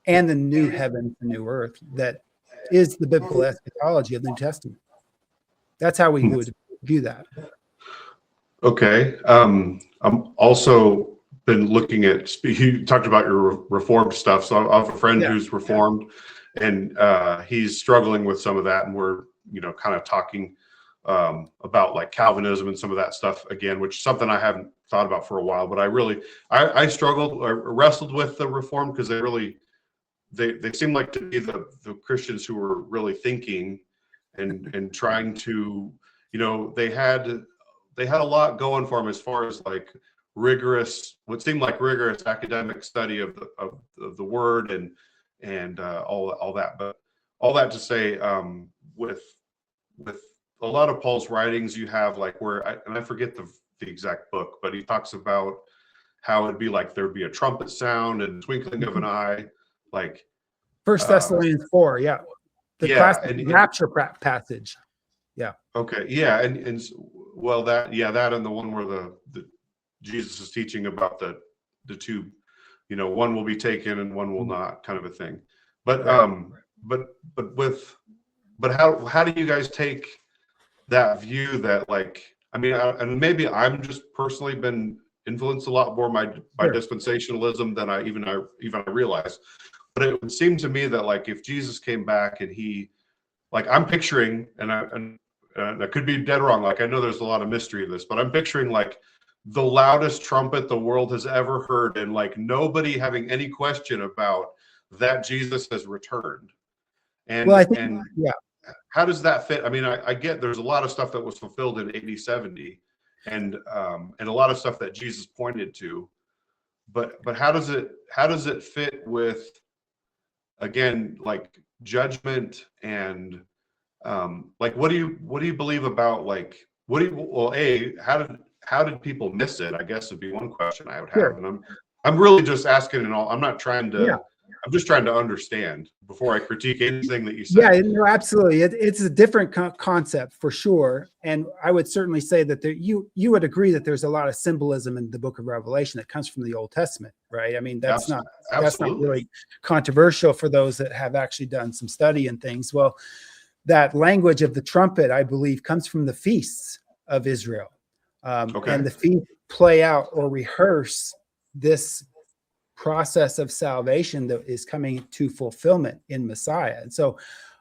and the new heaven, the new earth. That is the biblical eschatology of the New Testament. That's how we would view that. Okay. I'm also been looking at, you talked about your Reformed stuff. So I have a friend who's Reformed, and he's struggling with some of that. And we're, kind of talking about like Calvinism and some of that stuff again, which is something I haven't thought about for a while. But I struggled or wrestled with the Reformed, because they seem like to be the Christians who were really thinking and trying to, they had a lot going for them as far as like what seemed like rigorous academic study of the word and all that. But all that to say, with a lot of Paul's writings, you have like I forget the exact book, but he talks about how it'd be like there'd be a trumpet sound and twinkling of an eye, like 1 First Thessalonians 4, yeah. The classic rapture passage. Yeah. Okay. Yeah. And well, that and the one where the Jesus is teaching about the two, one will be taken and one will not, kind of a thing. But but how do you guys take that view that, like, I mean, and maybe I'm just personally been influenced a lot more by dispensationalism than I even realize. But it would seem to me that, like, if Jesus came back and he, like, I'm picturing, and I could be dead wrong. Like, I know there's a lot of mystery in this, but I'm picturing, like, the loudest trumpet the world has ever heard, and, like, nobody having any question about that Jesus has returned. And well, I think, how does that fit? I mean, I get there's a lot of stuff that was fulfilled in AD 70, and a lot of stuff that Jesus pointed to, but how does it fit with, again, like, judgment and like, what do you believe about, like, how did people miss it, I guess, would be one question I would have. And I'm really just asking, and I'm not trying to I'm just trying to understand before I critique anything that you say. Yeah, no, absolutely. It's a different concept for sure. And I would certainly say that you would agree that there's a lot of symbolism in the book of Revelation that comes from the Old Testament, right? I mean, that's not really controversial for those that have actually done some study and things. Well, that language of the trumpet, I believe, comes from the feasts of Israel. And the feasts play out or rehearse this process of salvation that is coming to fulfillment in Messiah. And so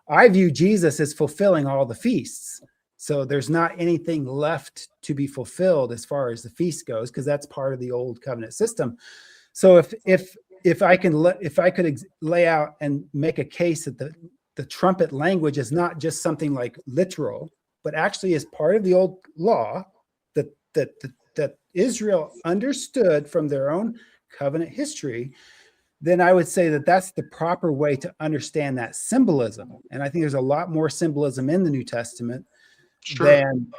I view Jesus as fulfilling all the feasts. So there's not anything left to be fulfilled as far as the feast goes, because that's part of the old covenant system. So if I could lay out and make a case that the trumpet language is not just something like literal, but actually is part of the old law that Israel understood from their own covenant history, then I would say that that's the proper way to understand that symbolism. And I think there's a lot more symbolism in the New Testament than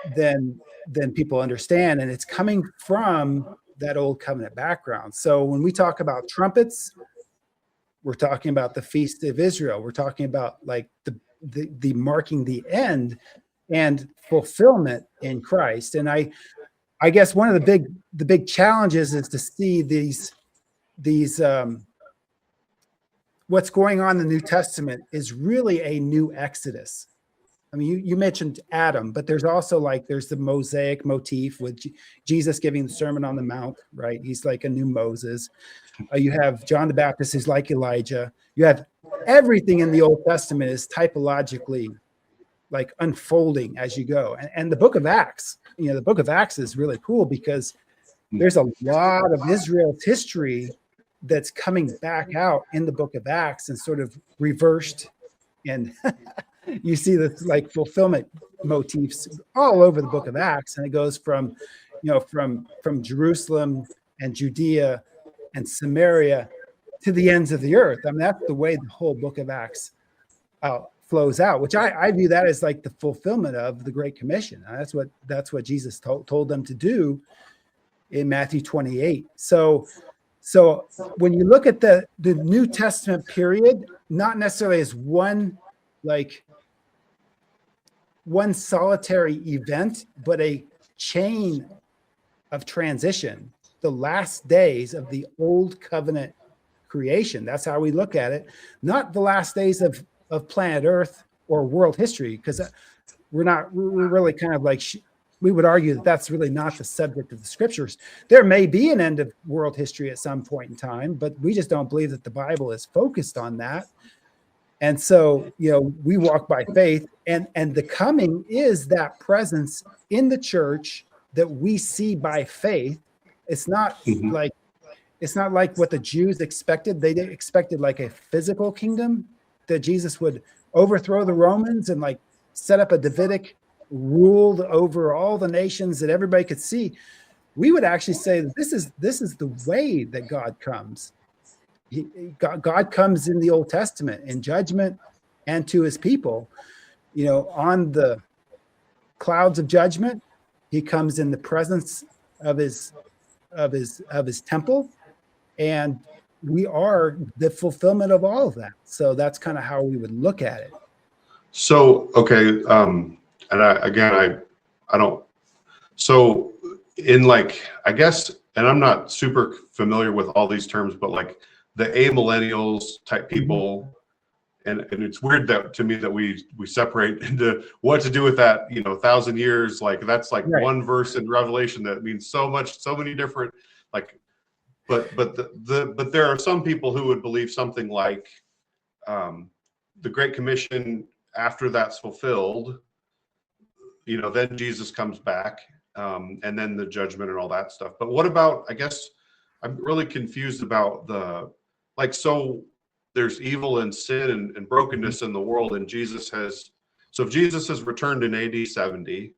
people understand, and it's coming from that old covenant background. So when we talk about trumpets, we're talking about the feast of Israel. We're talking about, like, the marking the end and fulfillment in Christ. And I guess one of the big challenges is to see these what's going on in the New Testament is really a new Exodus. I mean, you mentioned Adam, but there's also, like, there's the Mosaic motif with Jesus giving the Sermon on the Mount, right? He's like a new Moses. You have John the Baptist who's like Elijah. You have everything in the Old Testament is typologically, like, unfolding as you go. And the book of Acts, the book of Acts is really cool because there's a lot of Israel's history that's coming back out in the book of Acts and sort of reversed. And you see this, like, fulfillment motifs all over the book of Acts. And it goes from Jerusalem and Judea and Samaria to the ends of the earth. I mean, that's the way the whole book of Acts flows out, which I view that as, like, the fulfillment of the Great Commission. That's what Jesus told them to do in Matthew 28. So when you look at the New Testament period, not necessarily as one solitary event, but a chain of transition, the last days of the old covenant creation. That's how we look at it, not the last days of planet Earth or world history, because we're really kind of like, we would argue that that's really not the subject of the scriptures. There may be an end of world history at some point in time, but we just don't believe that the Bible is focused on that. And so, we walk by faith, and the coming is that presence in the church that we see by faith. It's not like what the Jews expected. They expected, like, a physical kingdom, that Jesus would overthrow the Romans and, like, set up a Davidic ruled over all the nations that everybody could see. We would actually say that this is the way that God comes. God comes in the Old Testament in judgment and to his people, on the clouds of judgment. He comes in the presence of his temple, and we are the fulfillment of all of that. So that's kind of how we would look at it. So, okay. And I don't, so in like, I guess, and I'm not super familiar with all these terms, but like the amillennials type people, and it's weird that to me that we separate into what to do with that, 1,000 years. Like that's like one verse in Revelation that means so much, so many different, like, but there are some people who would believe something like the Great Commission, after that's fulfilled, then Jesus comes back, and then the judgment and all that stuff. But what about, I guess I'm really confused about so there's evil and sin and brokenness in the world, and so if Jesus has returned in AD 70,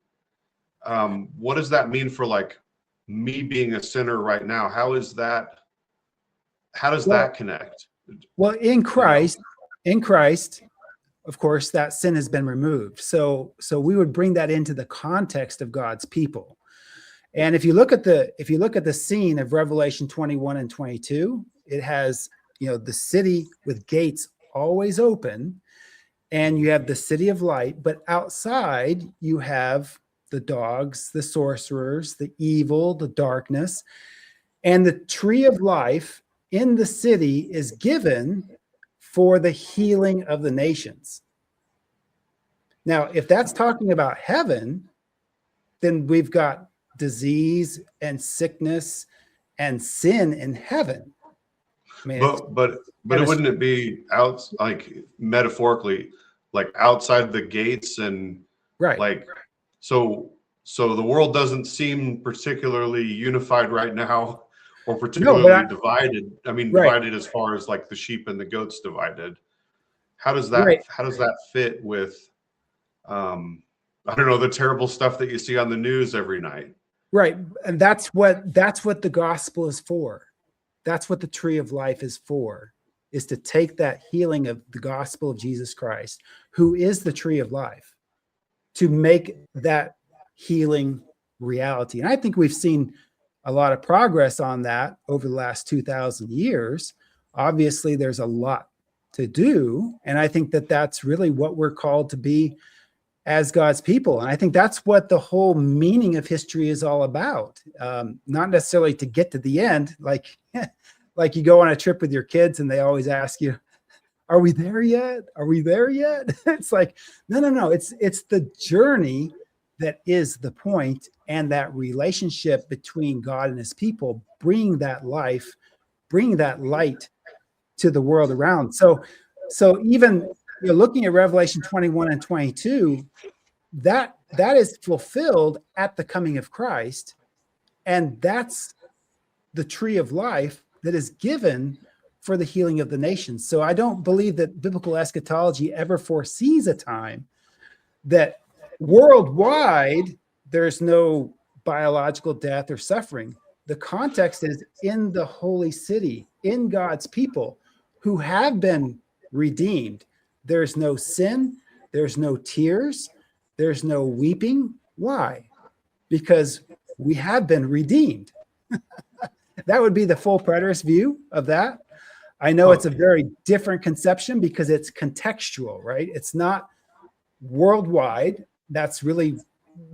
what does that mean for like me being a sinner right now? How does that connect? Well, in Christ, of course, that sin has been removed. So we would bring that into the context of God's people. And if you look at the scene of Revelation 21 and 22, it has, the city with gates always open, and you have the city of light, but outside you have the dogs, the sorcerers, the evil, the darkness, and the tree of life in the city is given for the healing of the nations. Now, if that's talking about heaven, then we've got disease and sickness and sin in heaven. I mean, but wouldn't it be out, like metaphorically, like outside the gates and like, so the world doesn't seem particularly unified right now, or particularly divided. I mean, divided as far as like the sheep and the goats divided. How does that fit with, I don't know, the terrible stuff that you see on the news every night? Right. And that's what the gospel is for. That's what the tree of life is for, is to take that healing of the gospel of Jesus Christ, who is the tree of life, to make that healing reality. And I think we've seen a lot of progress on that over the last 2,000 years. Obviously, there's a lot to do. And I think that that's really what we're called to be as God's people. And I think that's what the whole meaning of history is all about. Not necessarily to get to the end, like you go on a trip with your kids and they always ask you, are we there yet? Are we there yet? It's like, no. It's the journey that is the point, and that relationship between God and his people, bringing that life, bringing that light to the world around. So even you're looking at Revelation 21 and 22, that is fulfilled at the coming of Christ. And that's the tree of life that is given for the healing of the nations. So I don't believe that biblical eschatology ever foresees a time that worldwide there's no biological death or suffering. The context is in the holy city, in God's people who have been redeemed. There's no sin, there's no tears, there's no weeping. Why? Because we have been redeemed. That would be the full preterist view of that. I know it's a very different conception because it's contextual, right? It's not worldwide. That's really,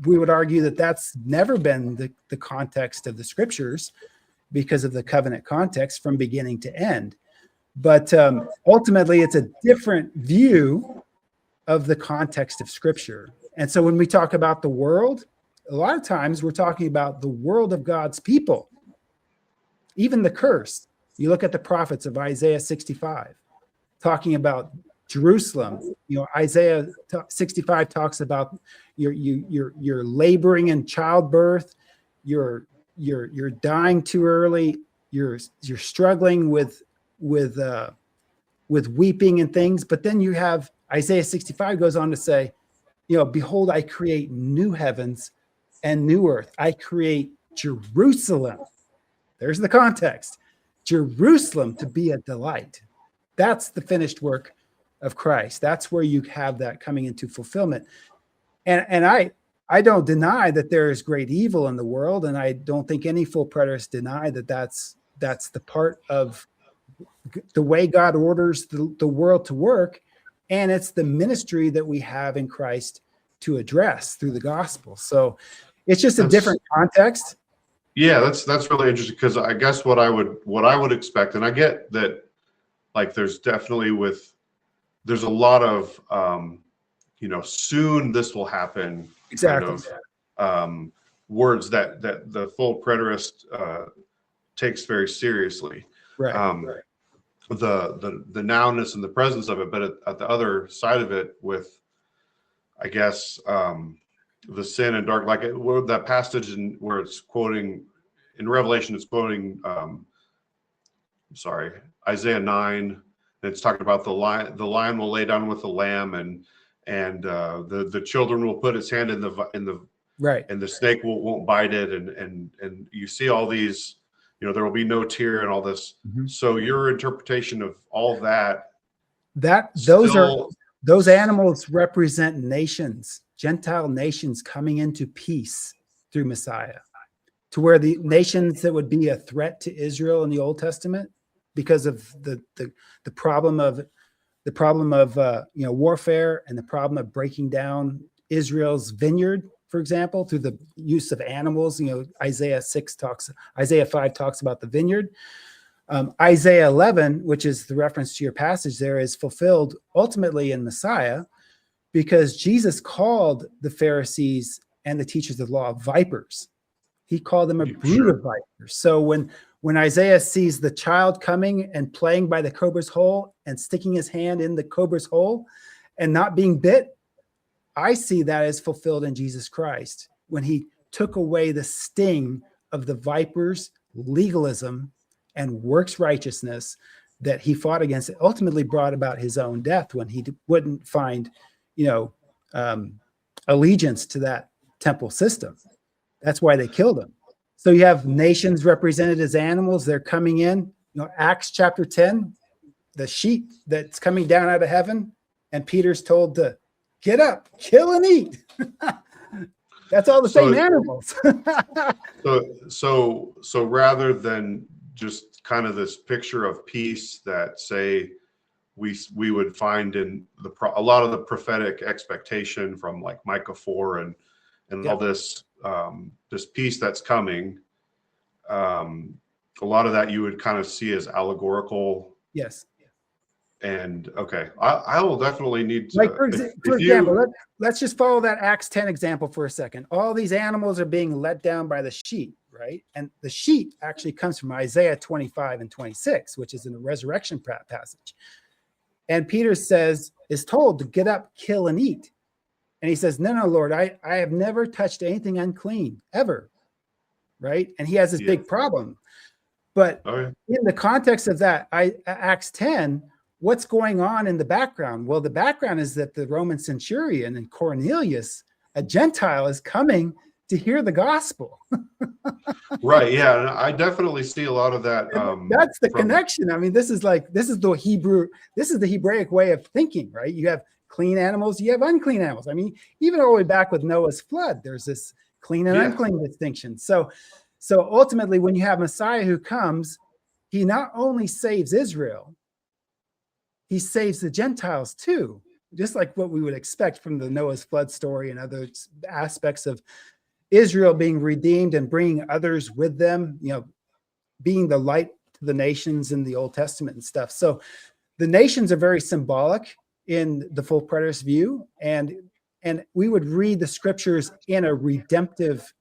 we would argue that that's never been the context of the scriptures because of the covenant context from beginning to end. But ultimately, it's a different view of the context of scripture. And so when we talk about the world, a lot of times we're talking about the world of God's people, even the curse. You look at the prophets of Isaiah 65, talking about Jerusalem. Isaiah 65 talks about you're laboring in childbirth, you're dying too early, you're struggling with weeping and things. But then you have Isaiah 65 goes on to say, behold, I create new heavens and new earth. I create Jerusalem. There's the context. Jerusalem to be a delight. That's the finished work of Christ. That's where you have that coming into fulfillment. And I don't deny that there is great evil in the world, and I don't think any full preterists deny that that's the part of the way God orders the world to work, and it's the ministry that we have in Christ to address through the gospel. So it's just a different context. Yeah, that's really interesting, because I guess what I would expect, and I get that, like, there's a lot of soon this will happen, Exactly. kind of words that the full preterist takes very seriously. Right. The nowness and the presence of it, but at the other side of it, with, I guess, the sin and dark, like that passage where it's quoting in Revelation, it's quoting Isaiah 9, and it's talking about the lion will lay down with the lamb, and the children will put its hand in the right, and the snake won't bite it, and you see all these, there will be no tear and all this. Mm-hmm. So your interpretation of all that, those animals represent nations, Gentile nations coming into peace through Messiah, to where the nations that would be a threat to Israel in the Old Testament because of the problem of warfare, and the problem of breaking down Israel's vineyard, for example, through the use of animals. Isaiah 5 talks about the vineyard. Isaiah 11, which is the reference to your passage there, is fulfilled ultimately in Messiah, because Jesus called the Pharisees and the teachers of the law vipers. He called them a brood of vipers. So when Isaiah sees the child coming and playing by the cobra's hole and sticking his hand in the cobra's hole and not being bit, I see that as fulfilled in Jesus Christ, when he took away the sting of the viper's legalism and works righteousness that he fought against. It ultimately brought about his own death when he wouldn't find, allegiance to that temple system. That's why they killed him. So you have nations represented as animals. They're coming in. Acts chapter 10, the sheep that's coming down out of heaven, and Peter's told to get up, kill and eat. That's all the same animals. so rather than just kind of this picture of peace that, say, we would find in a lot of the prophetic expectation from like Micah 4 and all this peace that's coming, a lot of that you would kind of see as allegorical. Yes. And okay, I will definitely need to, like for example, let's just follow that Acts 10 example for a second. All these animals are being let down by the sheep, right? And the sheep actually comes from Isaiah 25 and 26, which is in the resurrection passage. And Peter is told to get up, kill and eat. And he says, no, Lord, I have never touched anything unclean ever. Right. And he has this big problem. But in the context of that, Acts 10, what's going on in the background? Well, the background is that the Roman centurion and Cornelius, a Gentile, is coming to hear the gospel. Right. Yeah. And I definitely see a lot of that. That's the connection. I mean, this is the Hebraic way of thinking, right? You have clean animals, you have unclean animals. I mean, even all the way back with Noah's flood, there's this clean and unclean distinction. So ultimately, when you have Messiah who comes, he not only saves Israel, he saves the Gentiles too, just like what we would expect from the Noah's flood story and other aspects of Israel being redeemed and bringing others with them, being the light to the nations in the Old Testament and stuff. So the nations are very symbolic in the full preterist view, and we would read the scriptures in a redemptive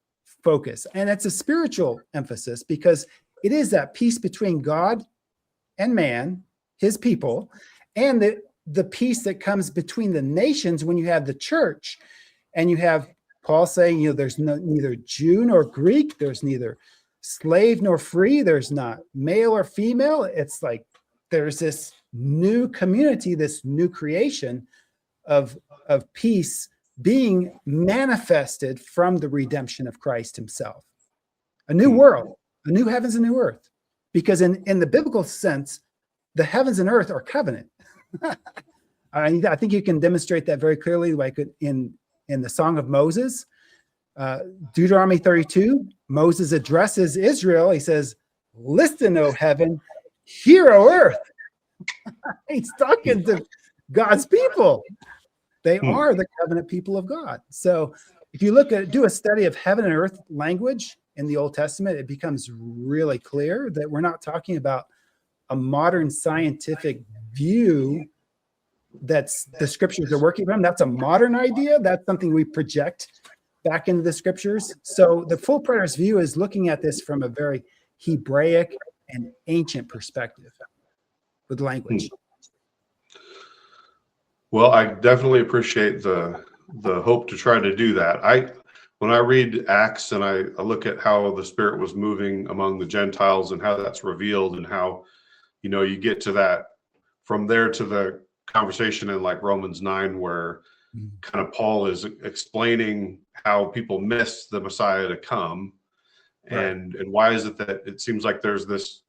focus. And it's a spiritual emphasis, because it is that peace between God and man, his people, and the peace that comes between the nations when you have the church, and you have Paul saying, there's neither Jew nor Greek, there's neither slave nor free, there's not male or female. It's like there's this new community, this new creation of peace being manifested from the redemption of Christ himself. A new world, a new heavens and new earth. Because in the biblical sense, the heavens and earth are covenant. I think you can demonstrate that very clearly, like in the Song of Moses. Deuteronomy 32, Moses addresses Israel. He says, listen, O heaven, here on earth. He's talking to God's people. They are the covenant people of God. So if you do a study of heaven and earth language in the Old Testament, it becomes really clear that we're not talking about a modern scientific view that's the scriptures are working from. That's a modern idea. That's something we project back into the scriptures. So the full preterist view is looking at this from a very Hebraic and ancient perspective with language. Well, I definitely appreciate the hope to try to do that. When I read Acts and I look at how the Spirit was moving among the Gentiles and how that's revealed and how, you get to that from there to the conversation in like Romans 9, where kind of Paul is explaining how people miss the Messiah to come. Right. And why is it that it seems like there's this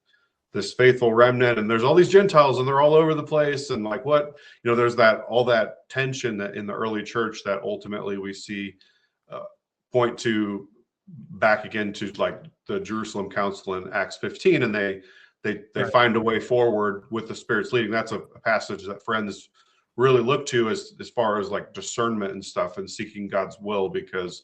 faithful remnant and there's all these Gentiles and they're all over the place, and like what, there's all that tension that in the early church that ultimately we see point to back again to like the Jerusalem Council in Acts 15, and they right. find a way forward with the Spirit's leading. That's a passage that friends really look to as far as like discernment and stuff and seeking God's will, because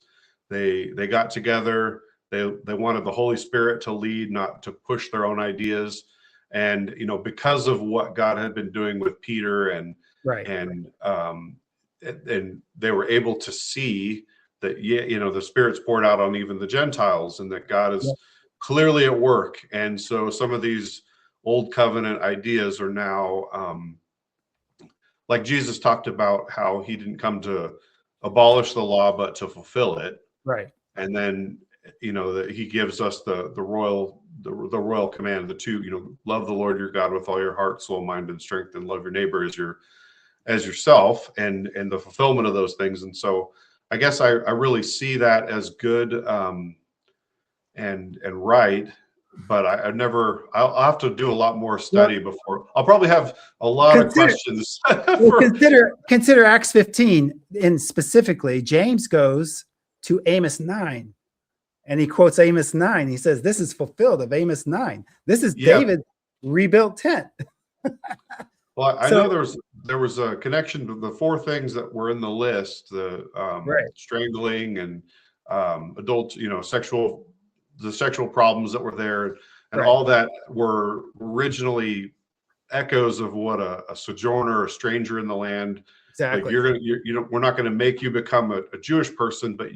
they got together. They wanted the Holy Spirit to lead, not to push their own ideas. And, because of what God had been doing with Peter and they were able to see that, the Spirit's poured out on even the Gentiles and that God is clearly at work. And so some of these old covenant ideas are now, like Jesus talked about how he didn't come to abolish the law, but to fulfill it. Right. And then, that he gives us the royal command, the two, love the Lord your God with all your heart, soul, mind, and strength, and love your neighbor as yourself, and the fulfillment of those things. And so I guess I really see that as good and right, but I'll have to do a lot more study before. I'll probably have a lot of questions. Consider Acts 15, and specifically James goes to Amos 9. And he quotes Amos 9. He says, this is fulfilled of Amos 9. This is David's rebuilt tent. Well, I know there was a connection to the four things that were in the list, the strangling and adult, the sexual problems that were there, and all that were originally echoes of what a sojourner, a stranger in the land. Exactly. Like we're not going to make you become a Jewish person, but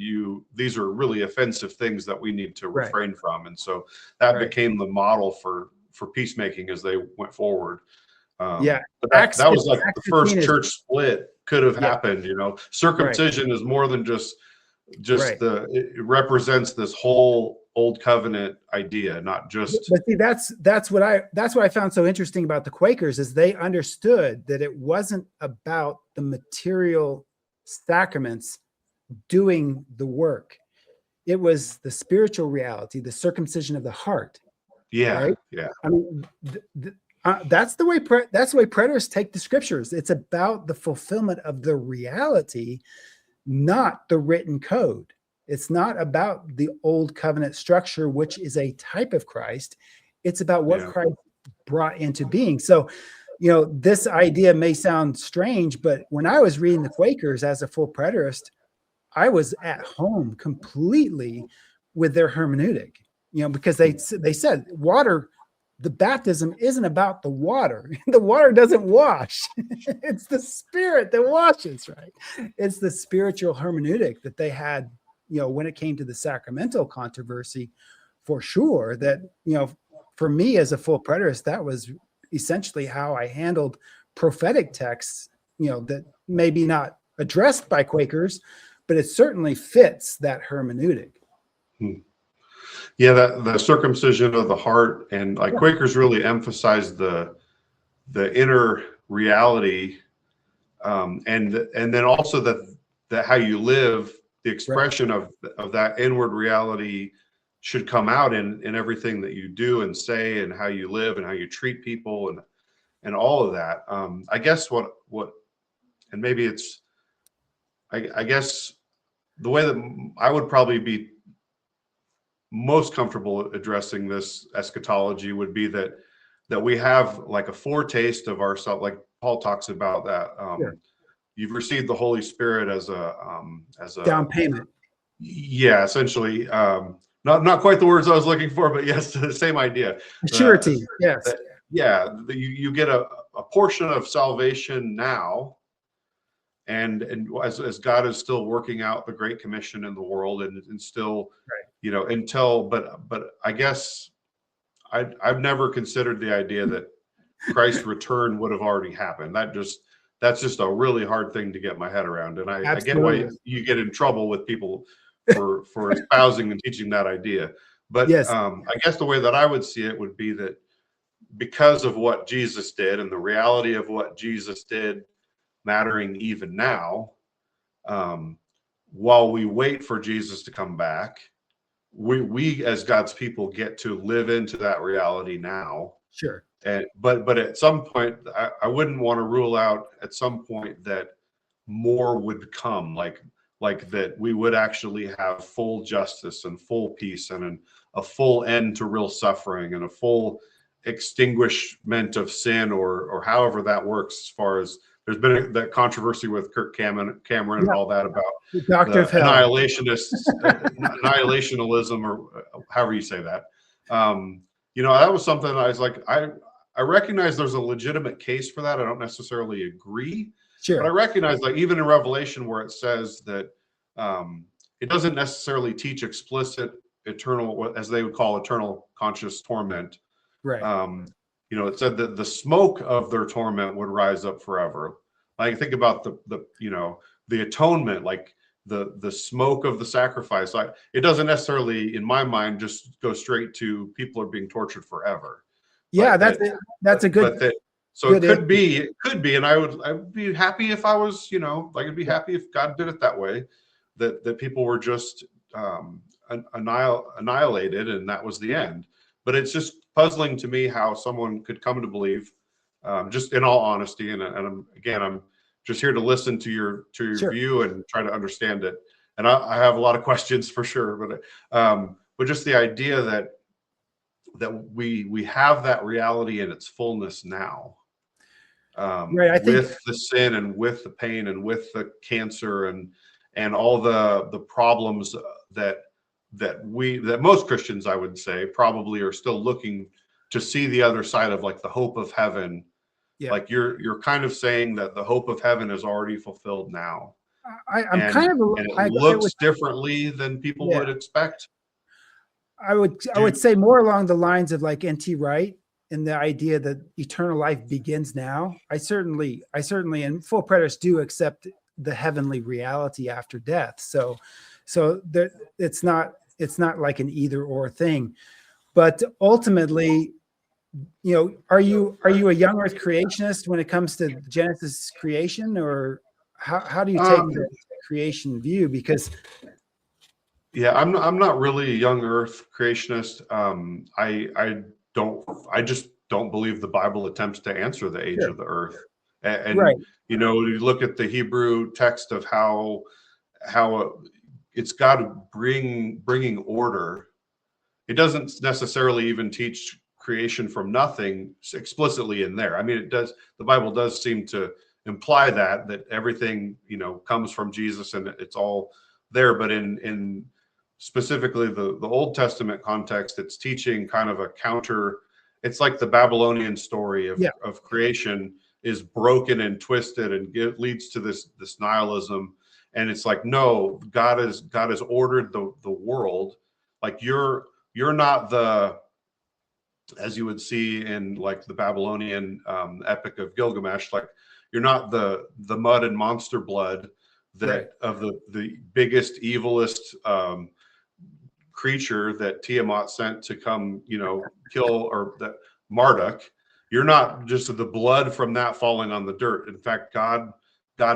these are really offensive things that we need to refrain from. And so that became the model for peacemaking as they went forward. But that was like the first church split could have happened. Circumcision is more than just it represents this whole old covenant idea, not just. But see, that's what I found so interesting about the Quakers, is they understood that it wasn't about the material sacraments doing the work. It was the spiritual reality, the circumcision of the heart. Yeah, right? Yeah. I mean, that's the way preterists take the scriptures. It's about the fulfillment of the reality, not the written code. It's not about the old covenant structure, which is a type of Christ. It's about what Christ brought into being. So, this idea may sound strange, but when I was reading the Quakers as a full preterist, I was at home completely with their hermeneutic, because they said water, the baptism isn't about the water. The water doesn't wash. It's the Spirit that washes, right? It's the spiritual hermeneutic that they had, when it came to the sacramental controversy, for sure. That, for me as a full preterist, that was essentially how I handled prophetic texts, that maybe not addressed by Quakers, but it certainly fits that hermeneutic. Yeah, the circumcision of the heart, and like Quakers really emphasize the inner reality, and then also that how you live, the expression of that inward reality should come out in everything that you do and say, and how you live and how you treat people and all of that. I guess what and maybe it's I guess the way that I would probably be most comfortable addressing this eschatology would be that that we have like a foretaste of ourselves, like Paul talks about that. Sure. You've received the Holy Spirit as a Down payment. Yeah, essentially. Not quite the words I was looking for, but yes, the same idea. Surety. Yes. You get a portion of salvation now, and as God is still working out the Great Commission in the world, and still, but I guess I've never considered the idea that Christ's return would have already happened. That's just a really hard thing to get my head around, and I get why you get in trouble with people for espousing and teaching that idea. But yes. I guess the way that I would see it would be that because of what Jesus did and the reality of what Jesus did mattering even now, while we wait for Jesus to come back, we as God's people get to live into that reality now. Sure. But at some point, I wouldn't want to rule out at some point that more would come, like that we would actually have full justice and full peace and a full end to real suffering and a full extinguishment of sin, or however that works. As far as there's been that controversy with Kirk Cameron and all that about Doctor of Hell, annihilationism, or however you say that. That was something I was like, I recognize there's a legitimate case for that. I don't necessarily agree. Sure. But I recognize, like, even in Revelation, where it says that it doesn't necessarily teach explicit eternal, as they would call eternal conscious torment. Right. It said that the smoke of their torment would rise up forever. Like, think about the atonement, like the smoke of the sacrifice. It doesn't necessarily, in my mind, just go straight to people are being tortured forever. Yeah, that's a good. So it could be, and I'd be happy if I was, I'd be happy if God did it that way, that people were just annihilated and that was the end. But it's just puzzling to me how someone could come to believe, just in all honesty, and I'm just here to listen to your Sure. view and try to understand it. And I have a lot of questions for sure, but just the idea that we have that reality in its fullness now. Right, with the sin and with the pain and with the cancer and all the problems that most Christians, I would say, probably are still looking to see the other side of, like the hope of heaven. Yeah. Like you're kind of saying that the hope of heaven is already fulfilled now. It looks differently than people would expect. I would say more along the lines of like N.T. Wright, and the idea that eternal life begins now. I certainly, and full preterists do accept the heavenly reality after death. So there, it's not like an either or thing. But ultimately, are you a young Earth creationist when it comes to Genesis creation, or how do you take the creation view? Because I'm not really a young Earth creationist. I just don't believe the Bible attempts to answer the age of the earth. And right. You look at the Hebrew text of how it's God bringing order. It doesn't necessarily even teach creation from nothing explicitly in there. I mean, it does. The Bible does seem to imply that everything comes from Jesus and it's all there. But in specifically the Old Testament context, it's teaching kind of a counter. It's like the Babylonian story of creation is broken and twisted, and it leads to this nihilism. And it's like, no, God has ordered the world. Like you're not as you would see in like the Babylonian epic of Gilgamesh, like you're not the mud and monster blood of the biggest, evilest creature that Tiamat sent to come, kill, or that Marduk. You're not just the blood from that falling on the dirt. In fact, God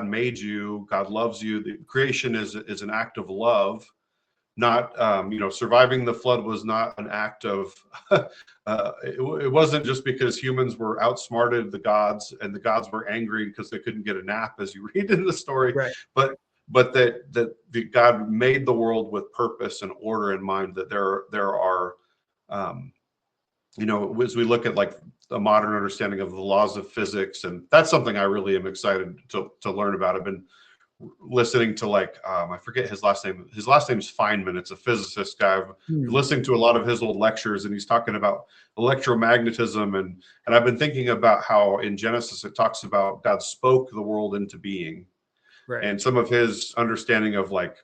made you. God loves you. The creation is an act of love. Not, surviving the flood was not an act of. It wasn't just because humans were outsmarted the gods, and the gods were angry because they couldn't get a nap, as you read in the story. Right. But that God made the world with purpose and order in mind. That there are, as we look at like a modern understanding of the laws of physics, and that's something I really am excited to learn about. I've been listening to I forget his last name. His last name is Feynman. It's a physicist guy. I've been listening to a lot of his old lectures, and he's talking about electromagnetism, and I've been thinking about how in Genesis it talks about God spoke the world into being, Right. and some of his understanding of like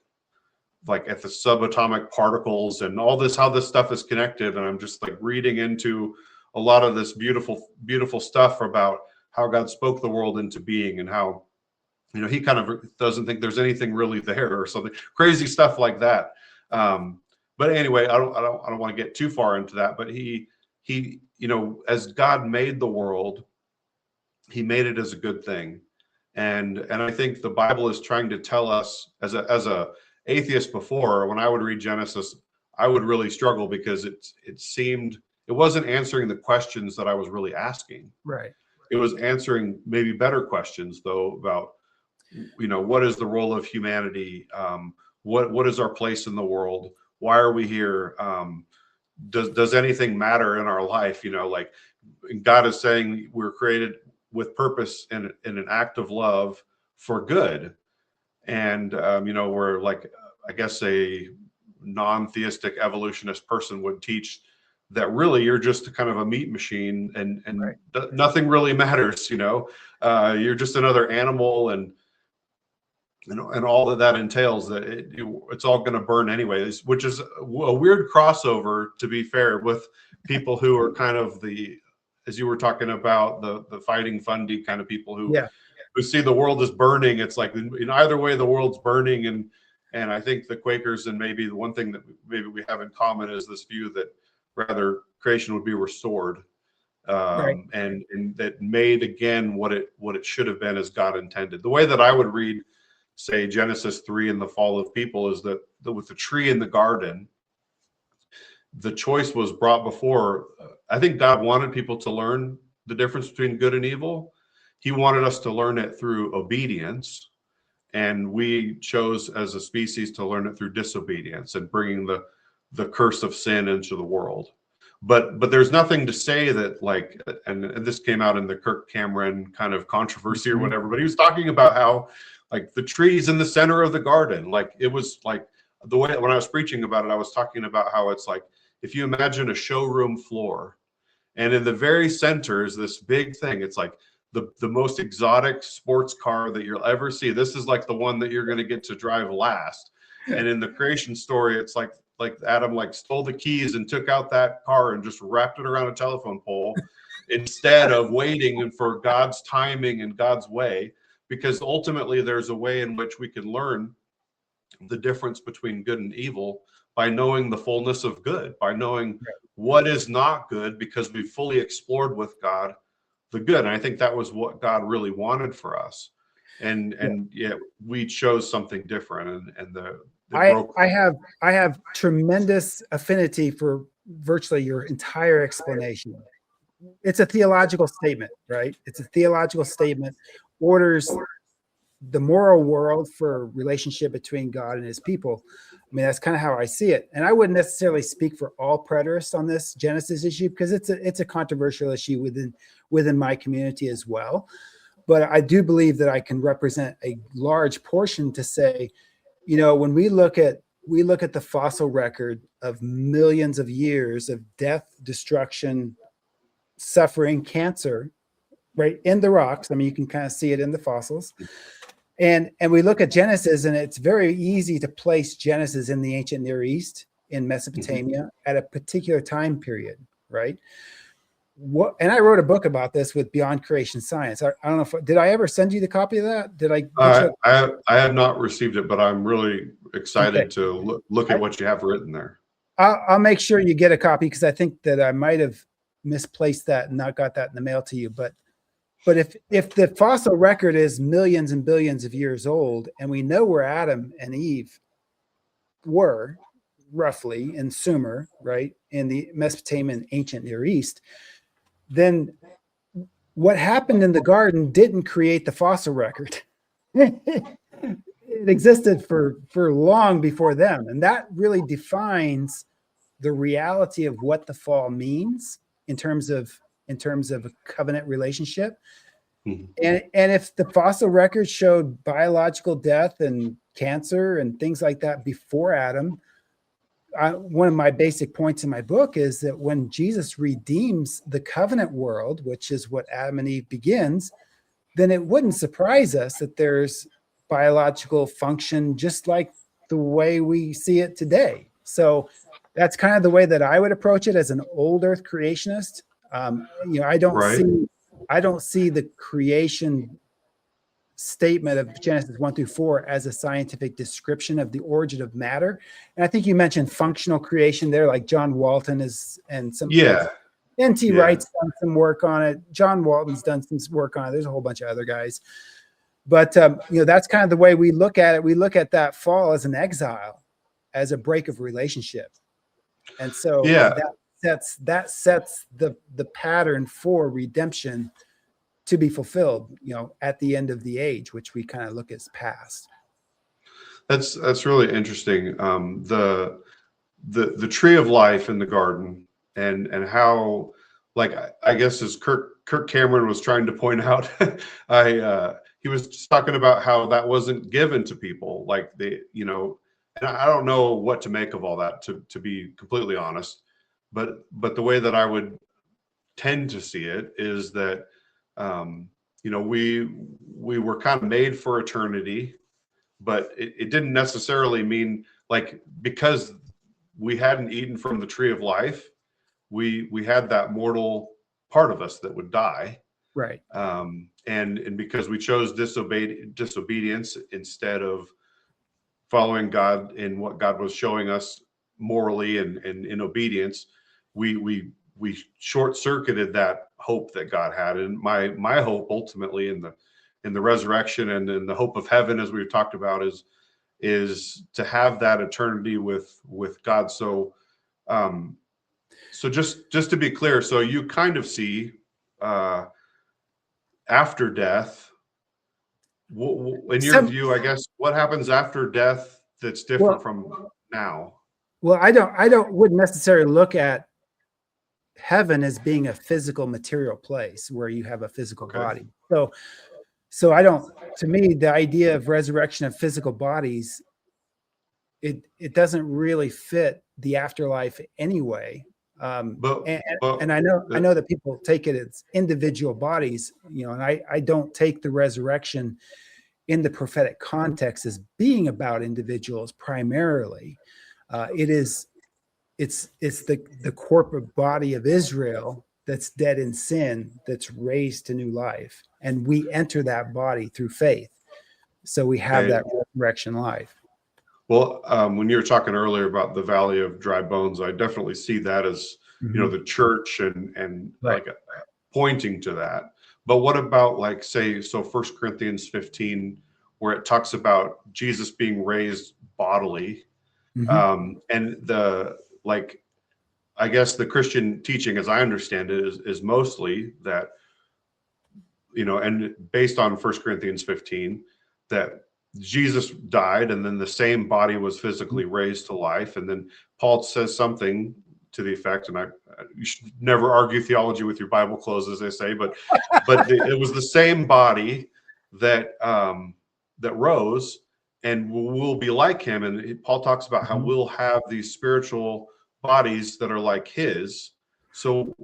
at the subatomic particles and all this, how this stuff is connected. And I'm just like reading into a lot of this beautiful stuff about how God spoke the world into being, and how, you know, he kind of doesn't think there's anything really there or something crazy stuff like that. But anyway, I don't want to get too far into that, but he, you know, as God made the world, he made it as a good thing. And I think the Bible is trying to tell us, as a atheist before, when I would read Genesis, I would really struggle because it wasn't answering the questions that I was really asking. Right. It was answering maybe better questions, though, about, you know, what is the role of humanity? What is our place in the world? Why are we here? Does anything matter in our life? You know, like God is saying we're created with purpose in an act of love for good. And, you know, we're like, I guess a non-theistic evolutionist person would teach that really you're just kind of a meat machine, and right. Nothing really matters, you know. You're just another animal, and all that entails, that it's all going to burn anyways, which is a weird crossover, to be fair, with people who are kind of as you were talking about, the fighting fundy kind of people who see the world as burning. It's like in either way, the world's burning. And I think the Quakers, and maybe the one thing that maybe we have in common, is this view that rather creation would be restored, right. and that made again what it should have been as God intended. The way that I would read, say, Genesis 3 and the fall of people, is that with the tree in the garden, the choice was brought before. I think God wanted people to learn the difference between good and evil. He wanted us to learn it through obedience, and we chose as a species to learn it through disobedience and bringing the curse of sin into the world. But there's nothing to say that, like, and this came out in the Kirk Cameron kind of controversy or whatever, but he was talking about how, like, the trees in the center of the garden, like, it was like the way when I was preaching about it, I was talking about how it's like, if you imagine a showroom floor, and in the very center is this big thing. It's like the most exotic sports car that you'll ever see. This is like the one that you're going to get to drive last. And in the creation story, it's like Adam stole the keys and took out that car and just wrapped it around a telephone pole instead of waiting for God's timing and God's way. Because ultimately there's a way in which we can learn the difference between good and evil by knowing the fullness of good, by knowing what is not good, because we've fully explored with God the good. And I think that was what God really wanted for us. And yet we chose something different. I have tremendous affinity for virtually your entire explanation. It's a theological statement, right? It's a theological statement, orders the moral world for relationship between God and his people. I mean, that's kind of how I see it. And I wouldn't necessarily speak for all preterists on this Genesis issue, because it's a controversial issue within my community as well. But I do believe that I can represent a large portion to say, you know, when we look at the fossil record of millions of years of death, destruction, suffering, cancer, right in the rocks. I mean, you can kind of see it in the fossils. And we look at Genesis, and it's very easy to place Genesis in the ancient Near East, in Mesopotamia, at a particular time period, right? And I wrote a book about this with Beyond Creation Science. I don't know did I ever send you the copy of that? Did I? I have not received it, but I'm really excited to look at what you have written there. I'll make sure you get a copy, because I think that I might have misplaced that and not got that in the mail to you. But if the fossil record is millions and billions of years old, and we know where Adam and Eve were roughly in Sumer, right, in the Mesopotamian ancient Near East, then what happened in the garden didn't create the fossil record. It existed for long before them. And that really defines the reality of what the fall means in terms of in terms of a covenant relationship. Mhm. And if the fossil record showed biological death and cancer and things like that before Adam, one of my basic points in my book is that when Jesus redeems the covenant world, which is what Adam and Eve begins, then it wouldn't surprise us that there's biological function just like the way we see it today. So that's kind of the way that I would approach it as an old earth creationist. I don't see the creation statement of Genesis 1-4 as a scientific description of the origin of matter. And I think you mentioned functional creation there, like John Walton and some N.T. Wright's done some work on it. John Walton's done some work on it. There's a whole bunch of other guys. But that's kind of the way we look at it. We look at that fall as an exile, as a break of relationship. And so that sets the pattern for redemption to be fulfilled, at the end of the age, which we kind of look as past. That's really interesting. The tree of life in the garden, and how, like, I guess as Kirk Cameron was trying to point out, he was talking about how that wasn't given to people, like and I don't know what to make of all that, to be completely honest, but the way that I would tend to see it is that we were kind of made for eternity, but it didn't necessarily mean, like, because we hadn't eaten from the tree of life, we had that mortal part of us that would die. Right. And because we chose disobedience instead of following God in what God was showing us morally and in obedience, we short-circuited that hope that God had. And my hope ultimately in the resurrection and in the hope of heaven, as we've talked about, is to have that eternity with God. So just to be clear, so you kind of see after death, in your view, I guess, what happens after death that's different from now? Well, wouldn't necessarily look at heaven as being a physical material place where you have a physical body. So to me, the idea of resurrection of physical bodies, it doesn't really fit the afterlife anyway. And I know that people take it as individual bodies, and I don't take the resurrection in the prophetic context as being about individuals primarily. It's the corporate body of Israel that's dead in sin, that's raised to new life, and we enter that body through faith. So we have that resurrection life. Well, when you were talking earlier about the valley of dry bones, I definitely see that as the church and like pointing to that. But what about, like, say, so 1 Corinthians 15, where it talks about Jesus being raised bodily, and I guess the Christian teaching, as I understand it, is mostly that, and based on 1 Corinthians 15, that Jesus died and then the same body was physically raised to life. And then Paul says something to the effect, and you should never argue theology with your Bible closed, as they say, but it was the same body that rose, and we'll be like him. And Paul talks about how we'll have these spiritual bodies that are like his. So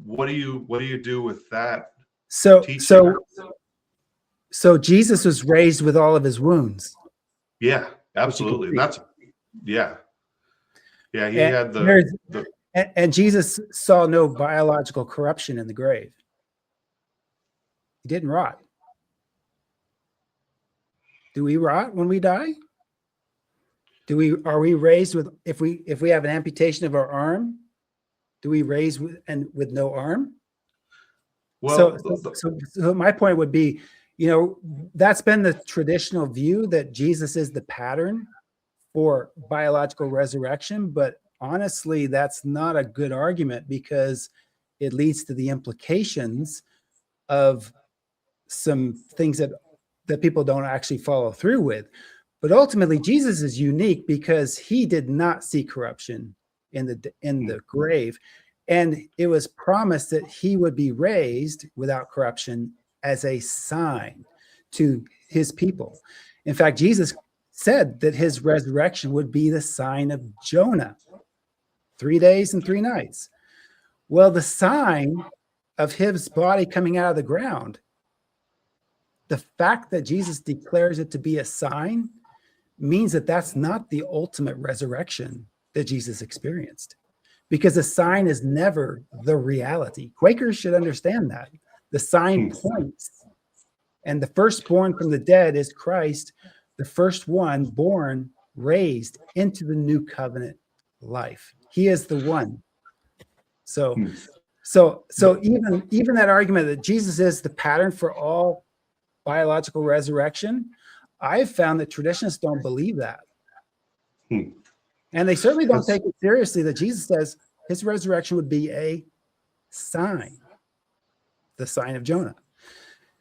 what do you do with that? So Jesus was raised with all of his wounds. Yeah, absolutely. He had and Jesus saw no biological corruption in the grave. He didn't rot. Do we rot when we die? Are we raised with, if we have an amputation of our arm, do we raise with no arm? Well, so my point would be, that's been the traditional view, that Jesus is the pattern for biological resurrection. But honestly, that's not a good argument, because it leads to the implications of some things that people don't actually follow through with. But ultimately, Jesus is unique because he did not see corruption in the grave. And it was promised that he would be raised without corruption as a sign to his people. In fact, Jesus said that his resurrection would be the sign of Jonah, 3 days and 3 nights. Well, the sign of his body coming out of the ground, the fact that Jesus declares it to be a sign means that that's not the ultimate resurrection that Jesus experienced, because the sign is never the reality. Quakers should understand that. The sign points, and the firstborn from the dead is Christ, the first one born, raised into the new covenant life. He is the one. So even that argument that Jesus is the pattern for all biological resurrection, I've found that traditionists don't believe that. And they certainly don't take it seriously that Jesus says his resurrection would be a sign, the sign of Jonah.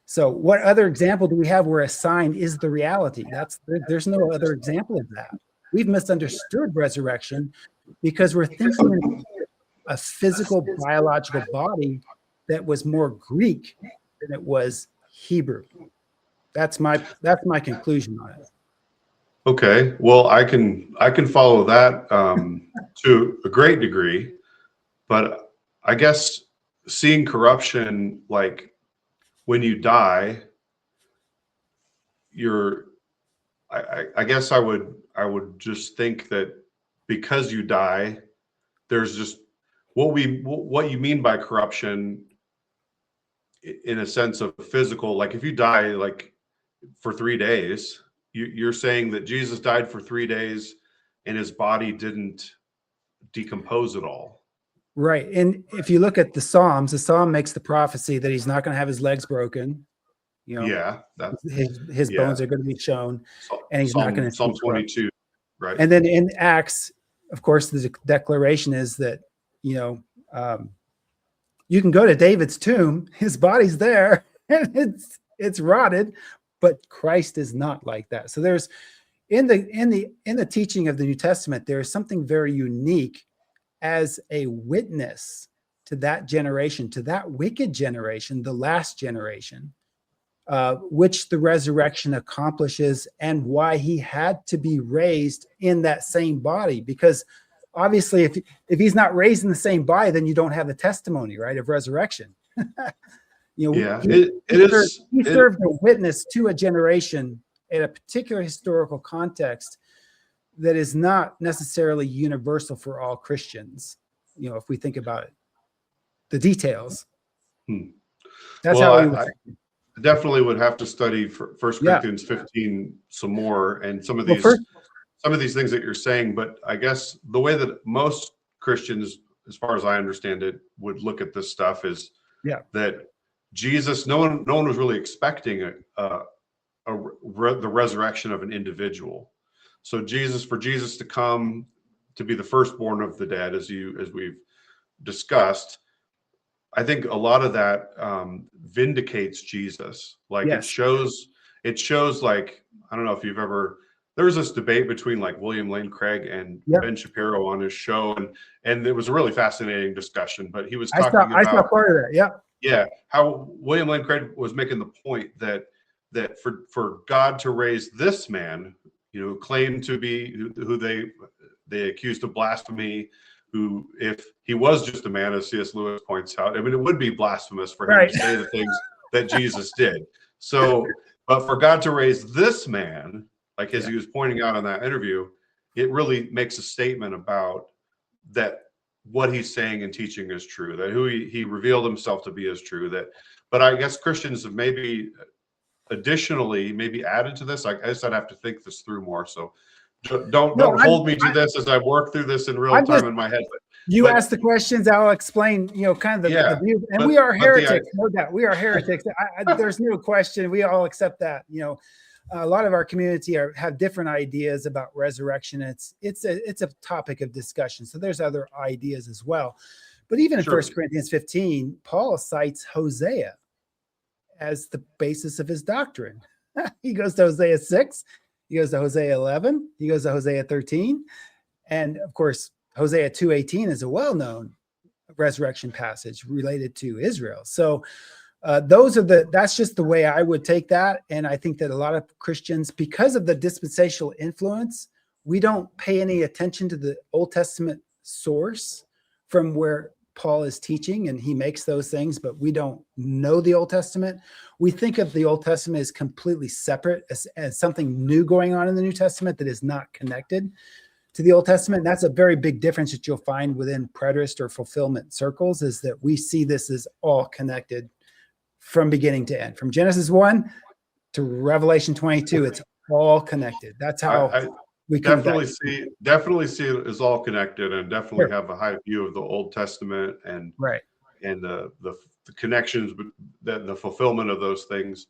So what other example do we have where a sign is the reality? There's no other example of that. We've misunderstood resurrection because we're thinking a physical biological body that was more Greek than it was Hebrew. That's my conclusion on it. Okay, well, I can follow that to a great degree, but I guess seeing corruption, like when you die, I guess I would just think that because you die, there's just what you mean by corruption in a sense of physical, like if you die like for 3 days, you're saying that Jesus died for 3 days and his body didn't decompose at all. Right. And if you look at the Psalms, the Psalm makes the prophecy that he's not going to have his legs broken. You know, yeah, his bones are going to be shown, and he's not going to. Psalm 22, right? And then in Acts, of course, the declaration is that, you know, you can go to David's tomb, his body's there, and it's rotted, but Christ is not like that. So there's in the teaching of the New Testament, there is something very unique as a witness to that generation, to that wicked generation, the last generation, which the resurrection accomplishes, and why he had to be raised in that same body. Because obviously, if he's not raised in the same body, then you don't have the testimony, right, of resurrection. You know, yeah, he served a witness to a generation in a particular historical context that is not necessarily universal for all Christians. You know, if we think about it, the details. That's how I definitely would have to study for 1 Corinthians 15 some more, and some of these things that you're saying. But I guess the way that most Christians, as far as I understand it, would look at this stuff is that Jesus, no one was really expecting the resurrection of an individual. So for Jesus to come to be the firstborn of the dead, as we've discussed, I think a lot of that vindicates Jesus. Like it shows like, I don't know if you've ever, there was this debate between like William Lane Craig and Ben Shapiro on his show, and it was a really fascinating discussion. But he was talking about, I saw part of that. Yeah, how William Lane Craig was making the point that for God to raise this man, you know, claimed to be who they accused of blasphemy, who, if he was just a man, as C.S. Lewis points out, I mean, it would be blasphemous for him to say the things that Jesus did. So, but for God to raise this man, like as he was pointing out in that interview, it really makes a statement about that what he's saying and teaching is true, that who he revealed himself to be is true. But I guess Christians have maybe additionally added to this. I guess I'd have to think this through more. So don't hold me to this as I work through this in real time in my head. You ask the questions, I'll explain, you know, kind of the view. And we are heretics, no doubt. We are heretics. There's no question. We all accept that. You know, a lot of our community have different ideas about resurrection. It's a topic of discussion. So there's other ideas as well. But even in 1 Corinthians 15, Paul cites Hosea as the basis of his doctrine. He goes to Hosea 6, he goes to Hosea 11, he goes to Hosea 13, and of course Hosea 2:18 is a well-known resurrection passage related to Israel. So that's just the way I would take that. And I think that a lot of Christians, because of the dispensational influence, we don't pay any attention to the Old Testament source from where Paul is teaching, and he makes those things, but we don't know the Old Testament. We think of the Old Testament as completely separate, as something new going on in the New Testament that is not connected to the Old Testament. And that's a very big difference that you'll find within preterist or fulfillment circles, is that we see this as all connected from beginning to end. From Genesis 1 to Revelation 22, it's all connected. That's how we definitely see it as all connected, and definitely have a high view of the Old Testament and the connections, the fulfillment of those things.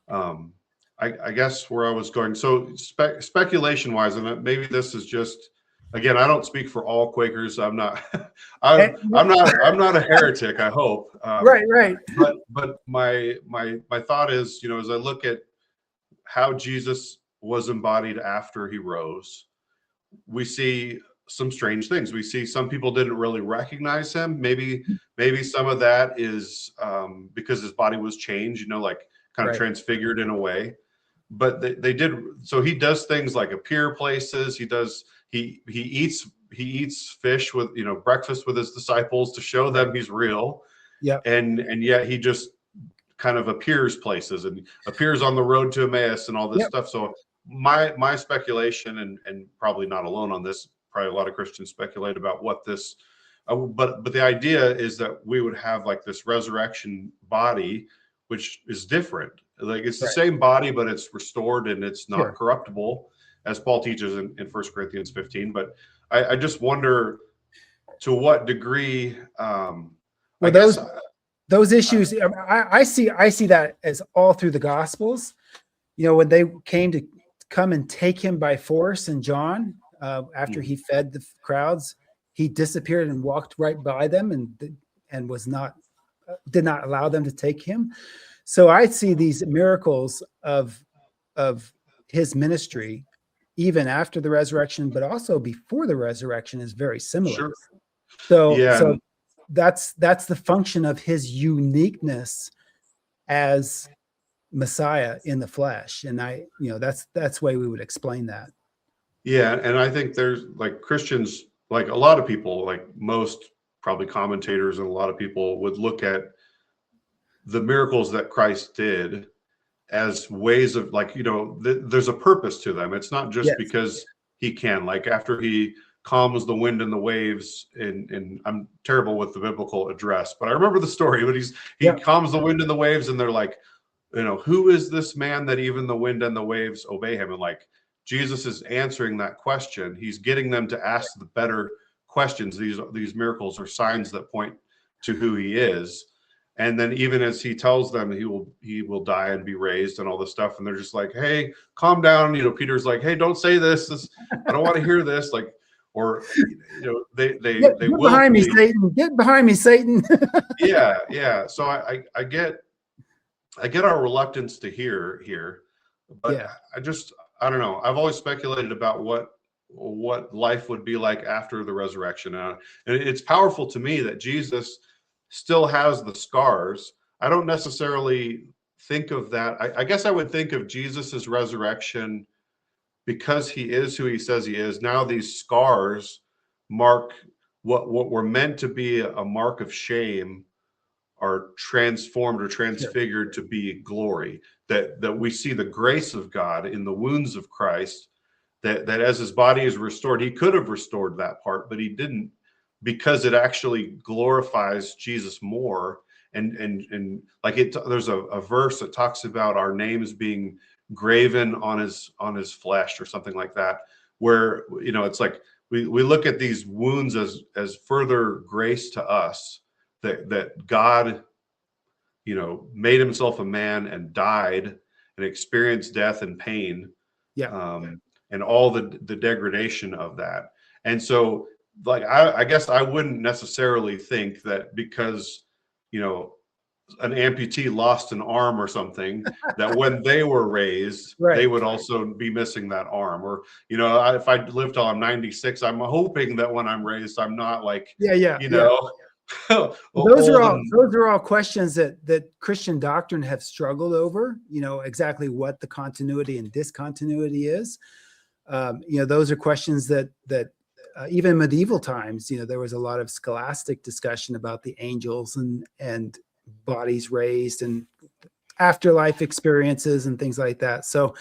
I guess where I was going, so speculation wise, and maybe this is just, again, I don't speak for all Quakers. I'm not I'm not a heretic, I hope. Right. But my thought is, as I look at how Jesus was embodied after he rose, we see some strange things. We see some people didn't really recognize him. Maybe some of that is because his body was changed, like kind of transfigured in a way. But they did. So he does things like appear places. He eats fish with breakfast with his disciples to show them he's real. Yeah. And yet he just kind of appears places and appears on the road to Emmaus and all this stuff. So my speculation, and probably not alone on this, probably a lot of Christians speculate about what this, but the idea is that we would have like this resurrection body, which is different. Like it's the same body, but it's restored and it's not corruptible, as Paul teaches in 1 Corinthians 15. But I just wonder to what degree, those issues, I see that as all through the Gospels. When they came to come and take him by force, and John, after he fed the crowds, he disappeared and walked right by them, and did not allow them to take him. So I see these miracles of his ministry, even after the resurrection, but also before the resurrection, is very similar. So that's the function of his uniqueness as Messiah in the flesh. And that's the way we would explain that. Yeah. And I think there's like Christians, like a lot of people, like most probably commentators and a lot of people would look at the miracles that Christ did as ways of there's a purpose to them. It's not just because he can, like after he calms the wind and the waves, and I'm terrible with the biblical address, but I remember the story, but he calms the wind and the waves, and they're like, who is this man that even the wind and the waves obey him? And like Jesus is answering that question. He's getting them to ask the better questions. These miracles are signs that point to who he is. And then even as he tells them he will die and be raised and all this stuff, and they're just like, hey, calm down. Peter's like, hey, don't say this. I don't want to hear this. Like, or they get behind me, Satan. Get behind me, Satan. Yeah. So I get our reluctance to hear here, but I don't know. I've always speculated about what life would be like after the resurrection, and it's powerful to me that Jesus still has the scars. I don't necessarily think of that. I guess I would think of Jesus's resurrection because he is who he says he is. Now these scars mark what were meant to be a mark of shame are transformed or transfigured to be glory. That we see the grace of God in the wounds of Christ, that as his body is restored, he could have restored that part, but he didn't, because it actually glorifies Jesus more. And like there's a verse that talks about our names being graven on his flesh or something like that, where it's like we look at these wounds as further grace to us, that God made himself a man and died and experienced death and pain, and all the degradation of that. And so like I guess I wouldn't necessarily think that because an amputee lost an arm or something, that when they were raised, they would also be missing that arm. Or if I live till I'm 96, I'm hoping that when I'm raised, I'm not like Well, Those are old all and- those are all questions that Christian doctrine have struggled over. Exactly what the continuity and discontinuity is. Those are questions that even in medieval times, there was a lot of scholastic discussion about the angels and bodies raised and afterlife experiences and things like that. So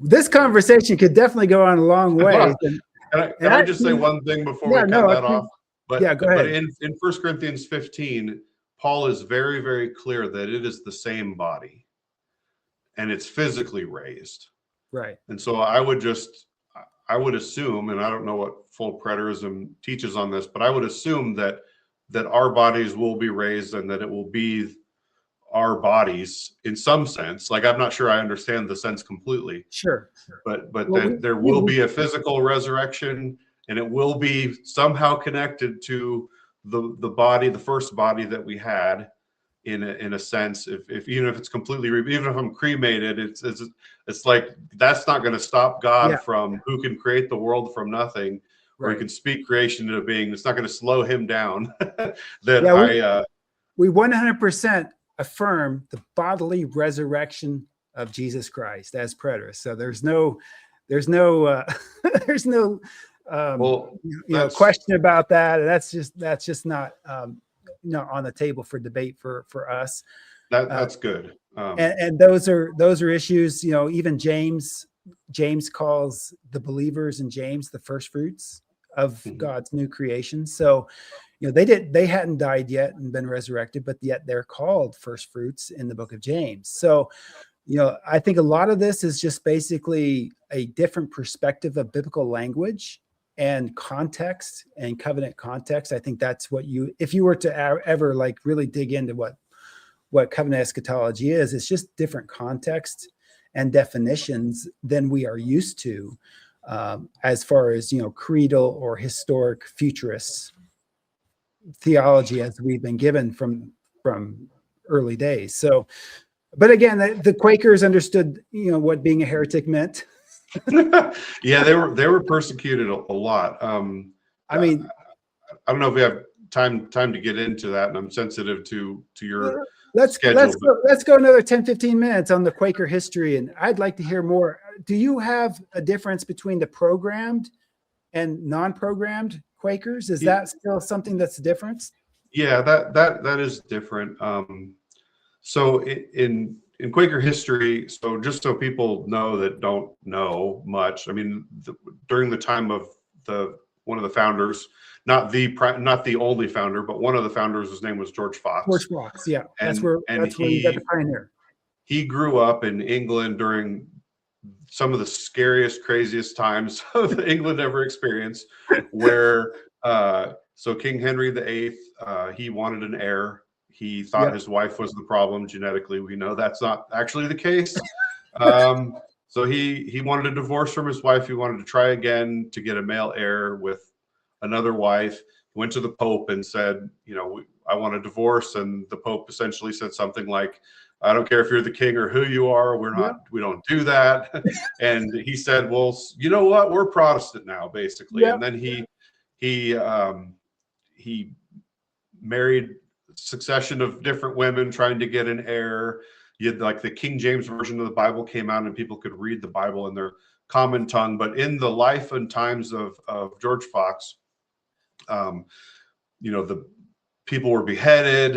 this conversation could definitely go on a long way. Can I just say one thing before we cut that off? But, yeah, go ahead. But in 1 Corinthians 15, Paul is very, very clear that it is the same body and it's physically raised. Right. And so I would assume, and I don't know what full preterism teaches on this, but I would assume that our bodies will be raised and that it will be our bodies in some sense. Like, I'm not sure I understand the sense completely. Sure. But there will be a physical resurrection, and it will be somehow connected to the body, the first body that we had, in a sense. If even if it's completely, even if I'm cremated, it's like that's not going to stop God from, who can create the world from nothing, or he can speak creation into being. It's not going to slow him down. We 100% affirm the bodily resurrection of Jesus Christ as preterist. So there's no question about that. That's just not on the table for debate for us. That's good. And those are issues. Even James calls the believers in James the first fruits of God's new creation. So they hadn't died yet and been resurrected, but yet they're called first fruits in the book of James. So I think a lot of this is just basically a different perspective of biblical language and context and covenant context. I think that's what if you were to ever like really dig into what covenant eschatology is, it's just different context and definitions than we are used to, as far as, creedal or historic futurist theology as we've been given from early days. So, but again, the Quakers understood, what being a heretic meant. Yeah, they were persecuted a lot. I don't know if we have time to get into that, and I'm sensitive to your schedule. Let's go another 10-15 minutes on the Quaker history, and I'd like to hear more. Do you have a difference between the programmed and non-programmed Quakers? Is that still something that's a difference? Yeah, that is different. So in Quaker history, so just so people know that don't know much, during the time of one of the founders, not the only founder, but one of the founders, his name was George Fox. George Fox, yeah. That's where you got the pioneer. He grew up in England during some of the scariest, craziest times of England ever experienced, where so King Henry VIII, he wanted an heir. He thought his wife was the problem genetically. We know that's not actually the case. So he wanted a divorce from his wife. He wanted to try again to get a male heir with another wife. Went to the Pope and said, I want a divorce. And the Pope essentially said something like, I don't care if you're the king or who you are. We don't do that. And he said, well, you know what? We're Protestant now, basically. And then he married a succession of different women trying to get an heir. You had like the King James version of the Bible came out and people could read the Bible in their common tongue. But in the life and times of George Fox, the people were beheaded.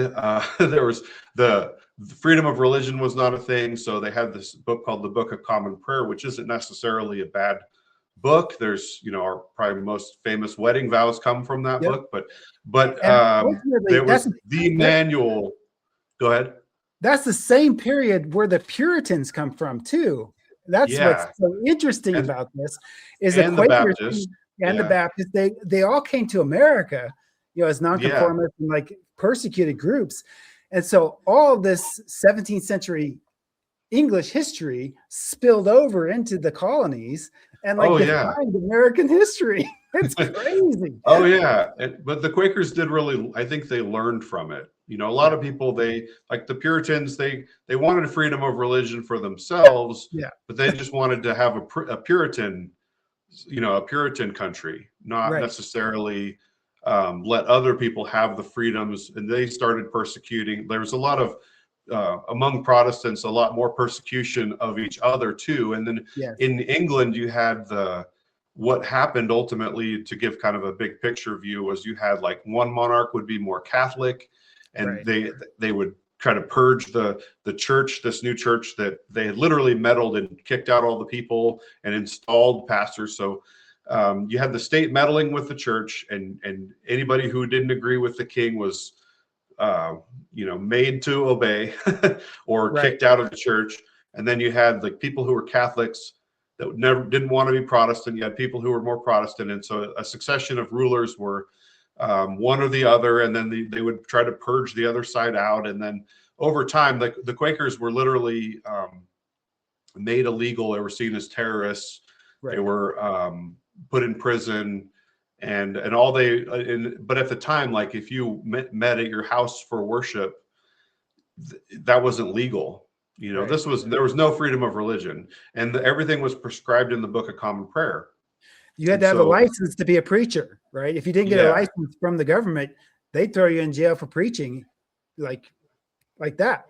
There was the freedom of religion was not a thing. So they had this book called the Book of Common Prayer, which isn't necessarily a bad book. There's, our probably most famous wedding vows come from that book, but there was the manual. Go ahead. That's the same period where the Puritans come from too. That's what's so interesting about this is the Quakers and the Baptists. They all came to America, as nonconformists and like persecuted groups. And so all this 17th century English history spilled over into the colonies and defined American history. It's crazy. Oh yeah. But the Quakers did really, I think they learned from it. A lot of people, they like the Puritans, they wanted freedom of religion for themselves, but they just wanted to have a Puritan, a Puritan country, not necessarily let other people have the freedoms, and they started persecuting. There was a lot of among Protestants, a lot more persecution of each other too. And then Yes. in England, you had what happened ultimately, to give kind of a big picture view, was you had like one monarch would be more Catholic, and they would try to purge the church, this new church that they had literally meddled and kicked out all the people and installed pastors. So you had the state meddling with the church, and anybody who didn't agree with the king was made to obey or kicked out of the church. And then you had like people who were Catholics that didn't want to be Protestant. You had people who were more Protestant, and so a succession of rulers were one or the other, and then they would try to purge the other side out. And then over time, the Quakers were literally made illegal. They were seen as terrorists. They were put in prison. And all but at the time, like if you met at your house for worship, that wasn't legal. There was no freedom of religion, and everything was prescribed in the Book of Common Prayer. You had to have a license to be a preacher, right? If you didn't get a license from the government, they'd throw you in jail for preaching, like that.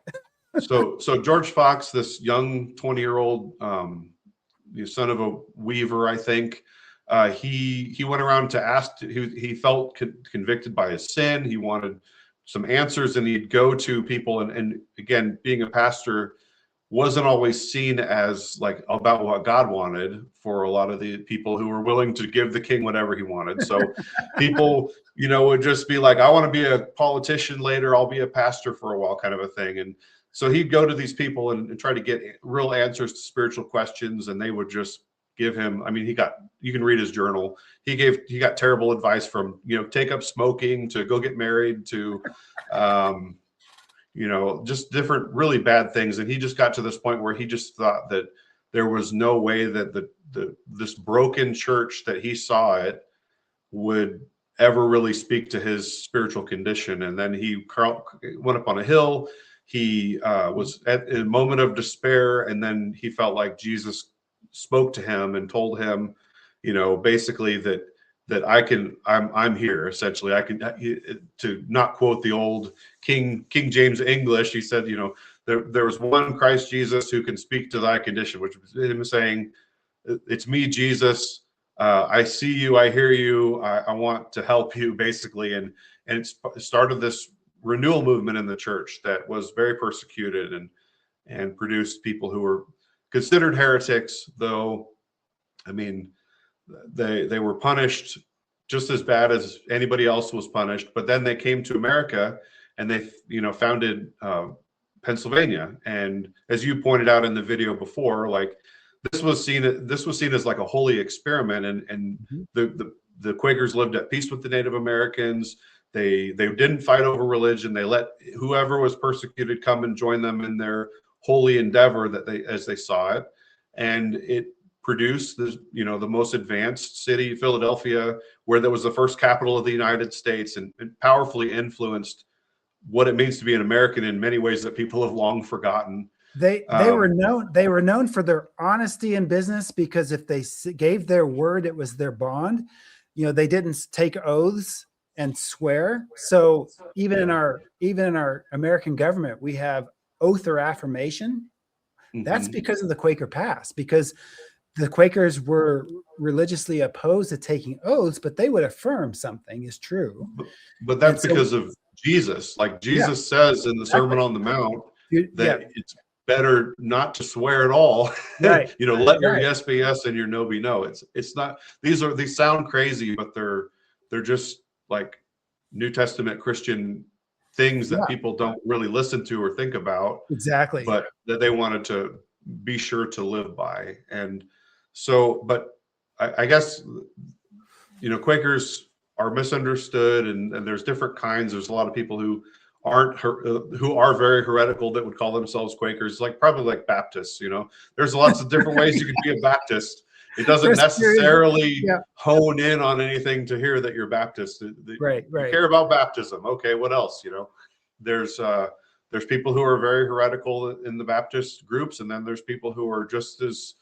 So George Fox, this young 20-year-old son of a weaver, I think. He went around to ask. He felt convicted by his sin. He wanted some answers, and he'd go to people. And again, being a pastor wasn't always seen as like about what God wanted for a lot of the people who were willing to give the king whatever he wanted. So people, would just be like, I want to be a politician later. I'll be a pastor for a while, kind of a thing. And so he'd go to these people and try to get real answers to spiritual questions, and they would just give him. I mean, you can read his journal. He got terrible advice from, take up smoking, to go get married, to, just different really bad things. And he just got to this point where he just thought that there was no way that this broken church that he saw it would ever really speak to his spiritual condition. And then he went up on a hill. He was at a moment of despair, and then he felt like Jesus spoke to him and told him, basically that I'm here. Essentially, I can, to not quote the old King James English, he said, there was one Christ Jesus who can speak to thy condition, which was him saying, it's me, Jesus. I see you, I hear you, I want to help you, basically. And it started this renewal movement in the church that was very persecuted and produced people who were considered heretics, though. I mean, they were punished just as bad as anybody else was punished. But then they came to America, and they founded Pennsylvania. And as you pointed out in the video before, like this was seen as like a holy experiment, and the Quakers lived at peace with the Native Americans. They didn't fight over religion. They let whoever was persecuted come and join them in their holy endeavor as they saw it. And it produced the most advanced city, Philadelphia, where there was the first capital of the United States, and powerfully influenced what it means to be an American in many ways that people have long forgotten. They were known for their honesty in business, because if they gave their word, it was their bond. They didn't take oaths and swear. So even in our American government, we have oath or affirmation. That's because of the Quaker past, because the Quakers were religiously opposed to taking oaths, but they would affirm something is true. But that's because of Jesus. Like Jesus says in the Sermon on the Mount that it's better not to swear at all. Right. Let your yes be yes and your no be no. It's not, these sound crazy, but they're just like New Testament Christian things that people don't really listen to or think about. Exactly. But that they wanted to be sure to live by. And so, but I guess, Quakers are misunderstood, and there's different kinds. There's a lot of people who are very heretical that would call themselves Quakers, probably like Baptists. There's lots of different ways you can be a Baptist. It doesn't necessarily hone in on anything to hear that you're Baptist. Right. You care about baptism. Okay, what else? There's people who are very heretical in the Baptist groups, and then there's people who are just as,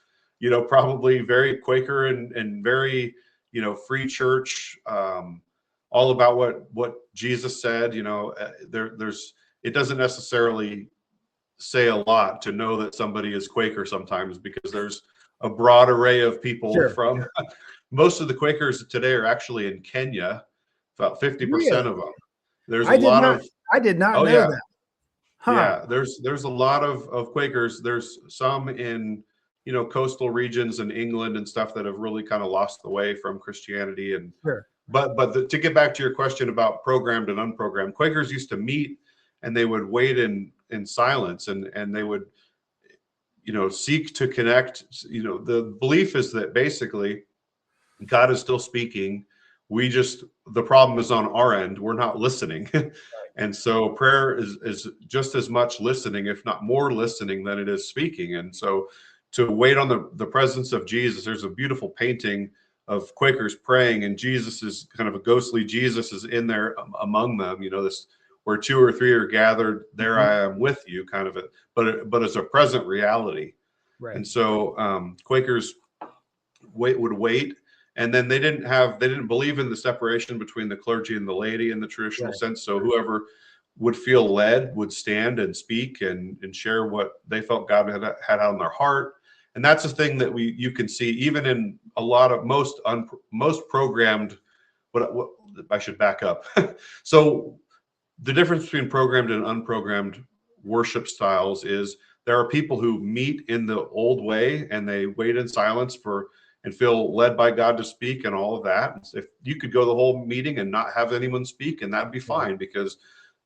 probably very Quaker and very, free church, all about what Jesus said. It doesn't necessarily say a lot to know that somebody is Quaker sometimes, because there's a broad array of people from most of the Quakers today are actually in Kenya, about 50% of them. There's a lot of, I did not know that. Huh. Yeah, there's a lot of Quakers. There's some in, coastal regions in England and stuff that have really kind of lost the way from Christianity. And to get back to your question about programmed and unprogrammed, Quakers used to meet and they would wait in silence, and they would, seek to connect. The belief is that basically God is still speaking. The problem is on our end. We're not listening. And so prayer is just as much listening, if not more listening, than it is speaking. And so to wait on the presence of Jesus, there's a beautiful painting of Quakers praying, and Jesus is kind of a ghostly Jesus is in there among them, this where 2 or 3 are gathered, there I am with you, kind of but it's a present reality. Right. And so Quakers would wait. And then they didn't believe in the separation between the clergy and the laity in the traditional sense. So whoever would feel led would stand and speak and share what they felt God had on their heart. And that's a thing that you can see even in a lot of most programmed. What I should back up. So the difference between programmed and unprogrammed worship styles is there are people who meet in the old way and they wait in silence and feel led by God to speak and all of that. If you could go the whole meeting and not have anyone speak, and that'd be fine, because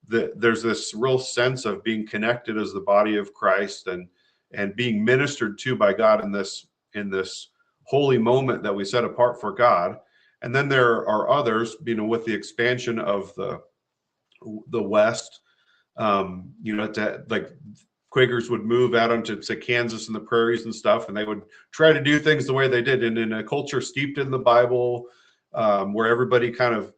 there's this real sense of being connected as the body of Christ and being ministered to by God in this holy moment that we set apart for God. And then there are others, with the expansion of the West, like Quakers would move out onto, say, Kansas and the prairies and stuff, and they would try to do things the way they did. And in a culture steeped in the Bible, where everybody kind of,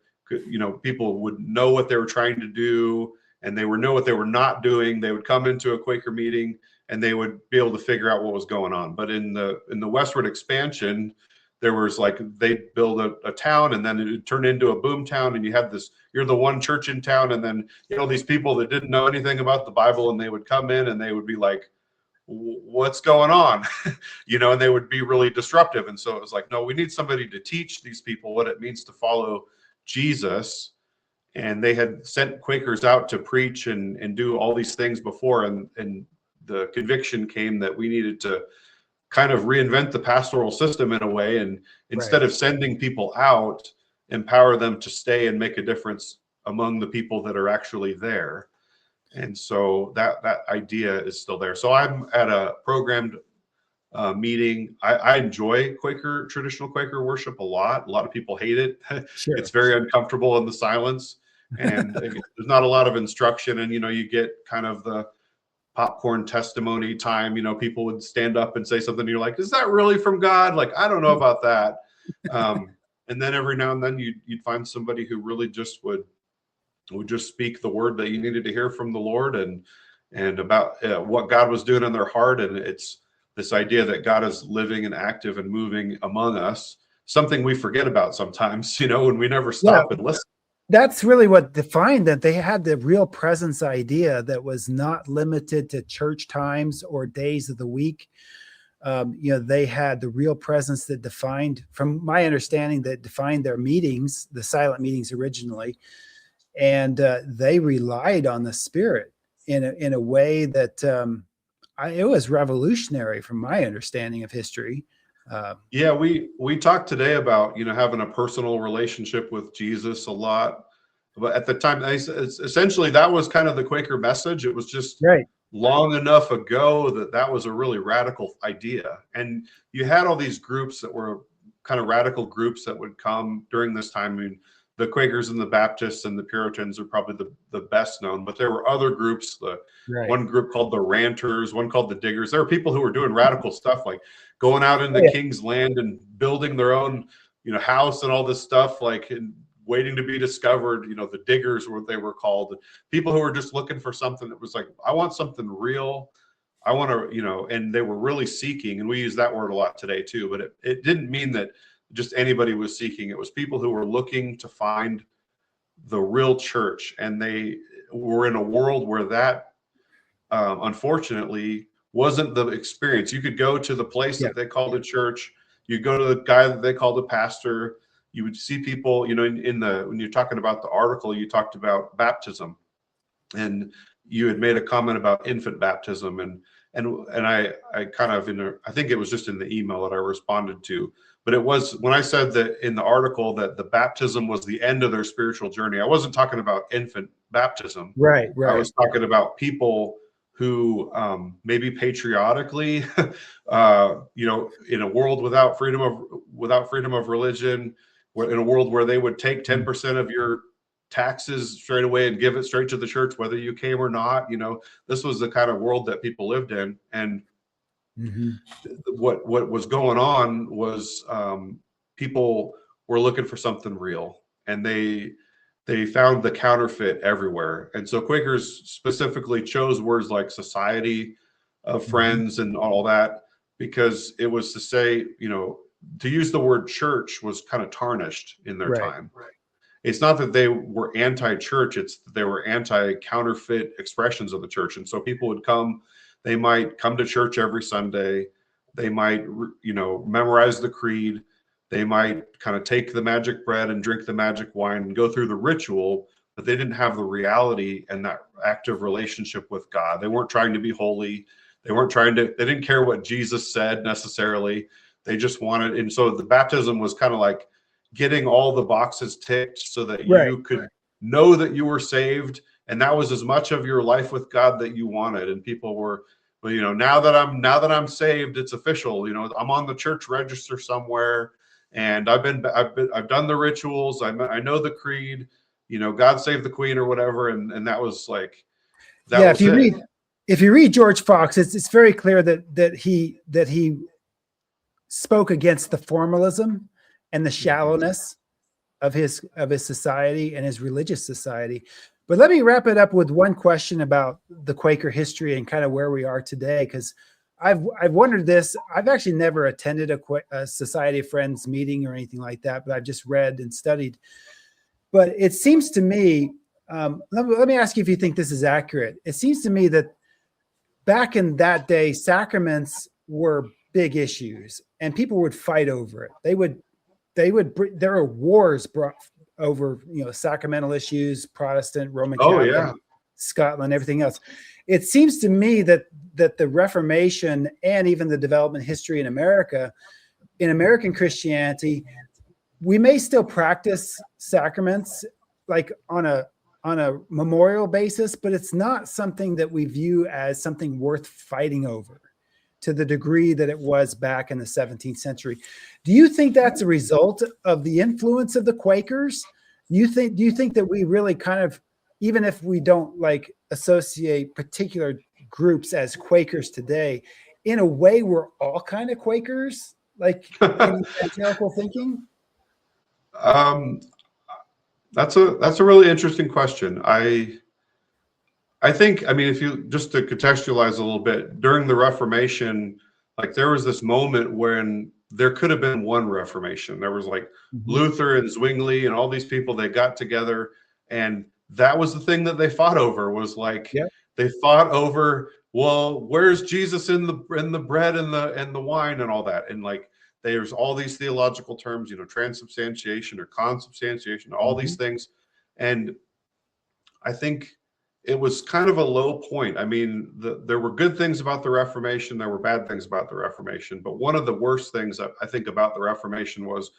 people would know what they were trying to do, and they would know what they were not doing. They would come into a Quaker meeting and they would be able to figure out what was going on. But in the westward expansion, there was they'd build a town, and then it would turn into a boom town, and you have you're the one church in town, and then these people that didn't know anything about the Bible, and they would come in and they would be like, what's going on? And they would be really disruptive. And so it was like, no, we need somebody to teach these people what it means to follow Jesus. And they had sent Quakers out to preach and do all these things before, and the conviction came that we needed to kind of reinvent the pastoral system in a way, and instead of sending people out, empower them to stay and make a difference among the people that are actually there. And so that idea is still there. So I'm at a programmed meeting. I enjoy traditional Quaker worship a lot. A lot of people hate it. Sure. It's very uncomfortable in the silence, and there's not a lot of instruction, and you get kind of the popcorn testimony time. People would stand up and say something, and you're like, is that really from God? Like, I don't know about that. And then every now and then you'd find somebody who really just would just speak the word that you needed to hear from the Lord, and about what God was doing in their heart. And it's this idea that God is living and active and moving among us, something we forget about sometimes, when we never stop and listen. That's really what defined that. They had the real presence idea that was not limited to church times or days of the week. They had the real presence that defined, from my understanding, that defined their meetings, the silent meetings originally. And they relied on the Spirit in a way that it was revolutionary from my understanding of history. We talked today about having a personal relationship with Jesus a lot, but at the time, essentially that was kind of the Quaker message. It was just long enough ago that was a really radical idea, and you had all these groups that were kind of radical groups that would come during this time. I mean, the Quakers and the Baptists and the Puritans are probably the best known, but there were other groups. One group called the Ranters, one called the Diggers. There were people who were doing radical stuff, like going out into the King's Land and building their own, house and all this stuff, and waiting to be discovered. The Diggers were what they were called. People who were just looking for something that was like, I want something real. I want to, and they were really seeking, and we use that word a lot today too, but it didn't mean that just anybody was seeking. It was people who were looking to find the real church, and they were in a world where that unfortunately wasn't the experience. You could go to the place that they called a church, you go to the guy that they called a pastor, you would see people, you know, when you're talking about the article, you talked about baptism, and you had made a comment about infant baptism, and I kind of, I think it was just in the email that I responded to, but it was when I said that in the article that the baptism was the end of their spiritual journey. I wasn't talking about infant baptism. Right. I was talking about people who maybe patriotically, you know, in a world without freedom of religion, in a world where they would take 10% of your taxes straight away and give it straight to the church, whether you came or not. You know, this was the kind of world that people lived in. And what was going on was people were looking for something real, and they found the counterfeit everywhere. And so Quakers specifically chose words like society of friends and all that, because it was to say, you know, to use the word church was kind of tarnished in their time. It's not that they were anti-church, it's that they were anti-counterfeit expressions of the church. And so people would come, they might come to church every Sunday, they might, you know, memorize the creed, they might kind of take the magic bread and drink the magic wine and go through the ritual, but they didn't have the reality and that active relationship with God. They weren't trying to be holy. They didn't care what Jesus said necessarily. They just wanted, and so the baptism was kind of like getting all the boxes ticked so that you could know that you were saved, and that was as much of your life with God that you wanted. And people were, well, you know, now that I'm saved, it's official. You know, I'm on the church register somewhere, and I've done the rituals. I know the creed. You know, God save the Queen or whatever, and that was like that. Was if you read George Fox, it's very clear that he spoke against the formalism and the shallowness of his society and his religious society. But let me wrap it up with one question about the Quaker history and kind of where we are today, because I've wondered this. I've actually never attended a Society of Friends meeting or anything like that, but I've just read and studied. But it seems to me, let me ask you if you think this is accurate. It seems to me that back in that day, sacraments were big issues, and people would fight over it. There were wars brought over, you know, sacramental issues, Protestant, Roman Catholic, Scotland, everything else. It seems to me that the Reformation and even the development history in America, in American Christianity, we may still practice sacraments like on a memorial basis, but it's not something that we view as something worth fighting over to the degree that it was back in the 17th century. Do you think that's a result of the influence of the Quakers? Do you think that we really kind of, even if we don't like associate particular groups as Quakers today, in a way we're all kind of Quakers, like in evangelical thinking? That's a really interesting question. I think, I mean, if you just to contextualize a little bit, during the Reformation, like there was this moment when there could have been one Reformation. There was like Luther and Zwingli and all these people, they got together, and that was the thing that they fought over, was like they fought over, well, where's Jesus in the bread and the wine and all that. And like there's all these theological terms, you know, transubstantiation or consubstantiation, all these things. And I think it was kind of a low point. I mean, there were good things about the Reformation. There were bad things about the Reformation. But one of the worst things I think about the Reformation was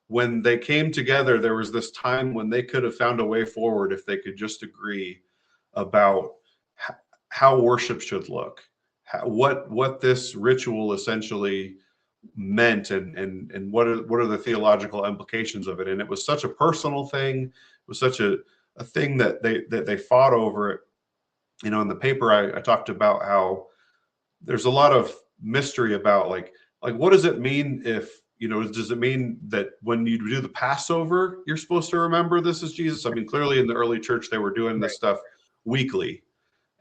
when they came together, there was this time when they could have found a way forward if they could just agree about how worship should look, what this ritual essentially meant, and what are the theological implications of it. And it was such a personal thing. It was such a thing that they fought over it. You know, in the paper, I talked about how there's a lot of mystery about like what does it mean if, you know, does it mean that when you do the Passover, you're supposed to remember this is Jesus? I mean, clearly in the early church, they were doing this stuff weekly.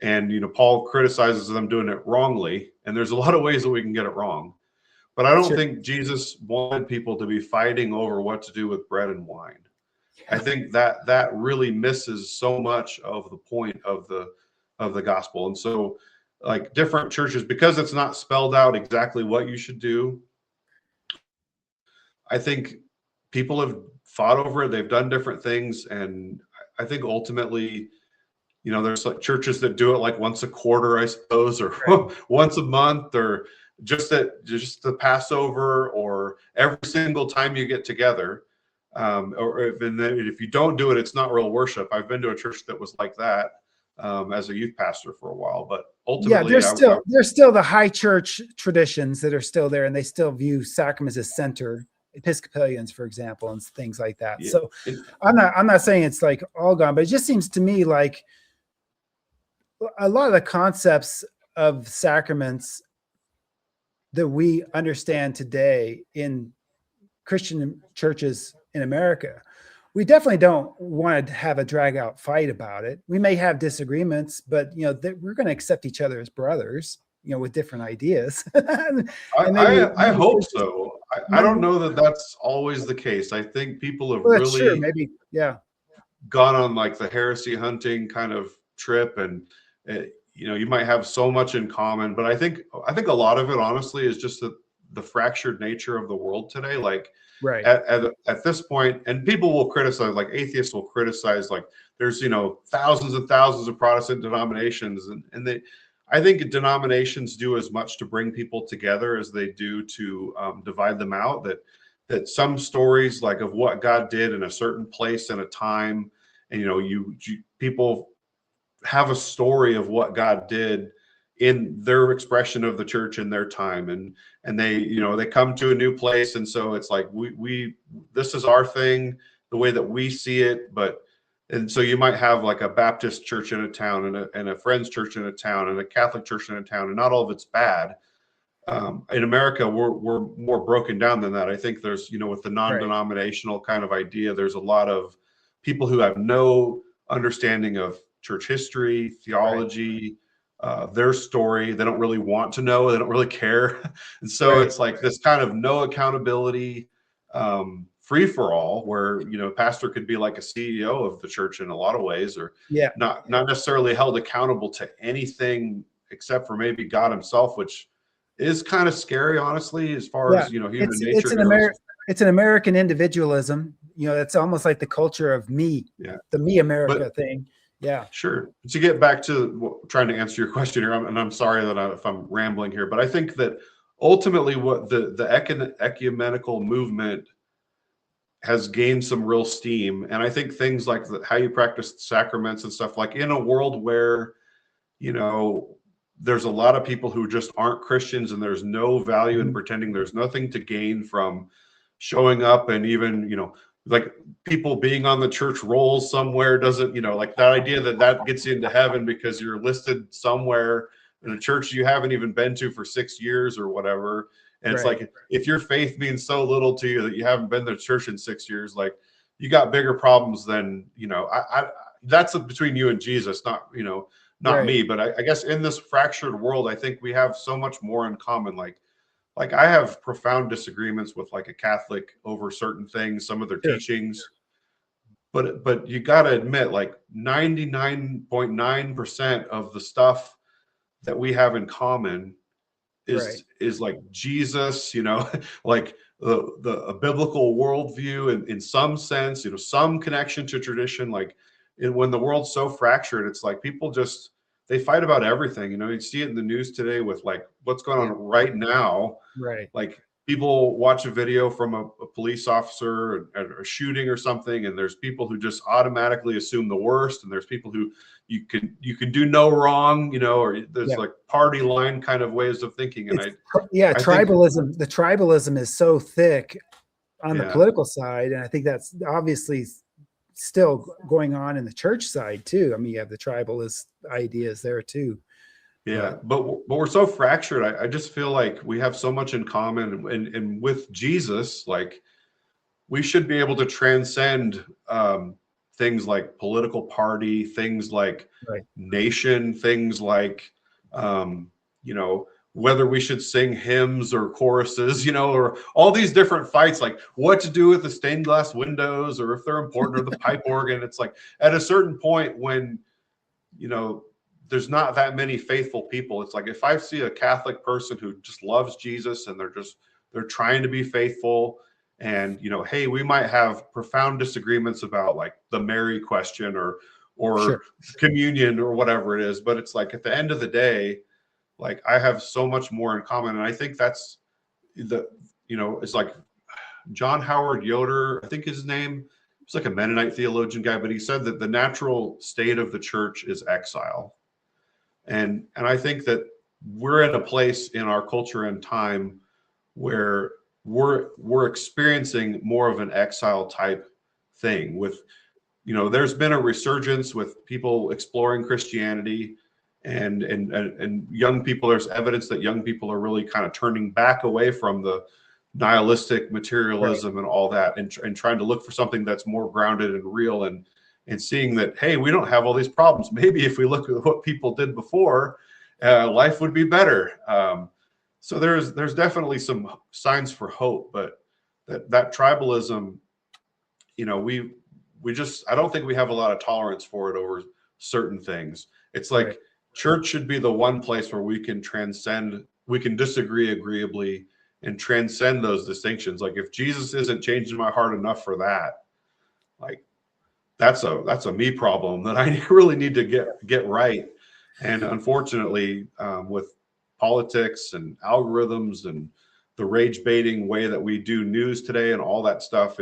And, you know, Paul criticizes them doing it wrongly. And there's a lot of ways that we can get it wrong. But I don't think Jesus wanted people to be fighting over what to do with bread and wine. I think that really misses so much of the point of the gospel. And so, like, different churches, because it's not spelled out exactly what you should do, I think people have fought over it. They've done different things, and I think ultimately, there's like churches that do it like once a quarter, I suppose, or once a month, or just the Passover, or every single time you get together. Or if you don't do it, it's not real worship. I've been to a church that was like that as a youth pastor for a while, but ultimately, there's still the high church traditions that are still there, and they still view sacraments as center. Episcopalians, for example, and things like that. Yeah. So I'm not saying it's like all gone, but it just seems to me like a lot of the concepts of sacraments that we understand today in Christian churches in America, we definitely don't want to have a drag out fight about it. We may have disagreements, but we're going to accept each other as brothers, with different ideas. I hope so. I don't know that that's always the case. I think people have really gone on like the heresy hunting kind of trip, and you might have so much in common, but I think a lot of it honestly is just the fractured nature of the world today. Like at this point, and people will criticize, like atheists will criticize, like there's thousands and thousands of Protestant denominations, and I think denominations do as much to bring people together as they do to divide them out. That some stories, like of what God did in a certain place and a time, and people have a story of what God did in their expression of the church in their time, and they come to a new place, and so it's like we this is our thing, the way that we see it, and so you might have like a Baptist church in a town, and a Friends church in a town, and a Catholic church in a town, and not all of it's bad. In America, we're more broken down than that. I think there's, with the non-denominational kind of idea, there's a lot of people who have no understanding of church history, theology, their story. They don't really want to know. They don't really care. And so it's like this kind of no accountability, free for all, where pastor could be like a CEO of the church in a lot of ways, or not necessarily held accountable to anything except for maybe God himself, which is kind of scary, honestly, as far as human nature goes. It's an American individualism. It's almost like the culture of me, the me America thing. Yeah, sure. To get back to trying to answer your question here, and I'm sorry that if I'm rambling here, but I think that ultimately what the ecumenical movement has gained some real steam. And I think things like how you practice sacraments and stuff, like in a world where, there's a lot of people who just aren't Christians, and there's no value in pretending. There's nothing to gain from showing up, and even, like people being on the church rolls somewhere doesn't, like that idea that gets you into heaven because you're listed somewhere in a church you haven't even been to for 6 years or whatever. And it's like, if your faith means so little to you that you haven't been to church in 6 years, like you got bigger problems than, that's between you and Jesus, not me. But I guess in this fractured world, I think we have so much more in common. Like I have profound disagreements with like a Catholic over certain things, some of their teachings, but you got to admit, like 99.9% of the stuff that we have in common is like Jesus, like a biblical worldview in some sense, some connection to tradition. Like when the world's so fractured, it's like people they fight about everything. You see it in the news today with like what's going on right now. Like people watch a video from a police officer or a shooting or something, and there's people who just automatically assume the worst, and there's people who you can do no wrong, or there's like party line kind of ways of thinking. And tribalism. The tribalism is so thick on the political side, and I think that's obviously still going on in the church side too. I mean, you have the tribalist ideas there too. But we're so fractured. I just feel like we have so much in common, and with Jesus, like we should be able to transcend things like political party, things like nation, things like whether we should sing hymns or choruses, you know, or all these different fights, like what to do with the stained glass windows, or if they're important, or the pipe organ. It's like at a certain point when, you know, there's not that many faithful people. It's like if I see a Catholic person who just loves Jesus and they're trying to be faithful, and, you know, hey, we might have profound disagreements about like the Mary question or Sure. communion or whatever it is. But it's like at the end of the day, like I have so much more in common. And I think that's it's like John Howard Yoder, I think his name, he's like a Mennonite theologian guy, but he said that the natural state of the church is exile. And I think that we're in a place in our culture and time where we're experiencing more of an exile type thing with, you know, there's been a resurgence with people exploring Christianity and young people. There's evidence that young people are really kind of turning back away from the nihilistic materialism and all that, and trying to look for something that's more grounded and real, and seeing that, hey, we don't have all these problems. Maybe if we look at what people did before, life would be better. So there's definitely some signs for hope, but that tribalism, you know, we just, I don't think we have a lot of tolerance for it over certain things. It's like church should be the one place where we can transcend, we can disagree agreeably and transcend those distinctions. Like if Jesus isn't changing my heart enough for that, like that's a me problem that I really need to get right. And unfortunately, with politics and algorithms and the rage baiting way that we do news today and all that stuff,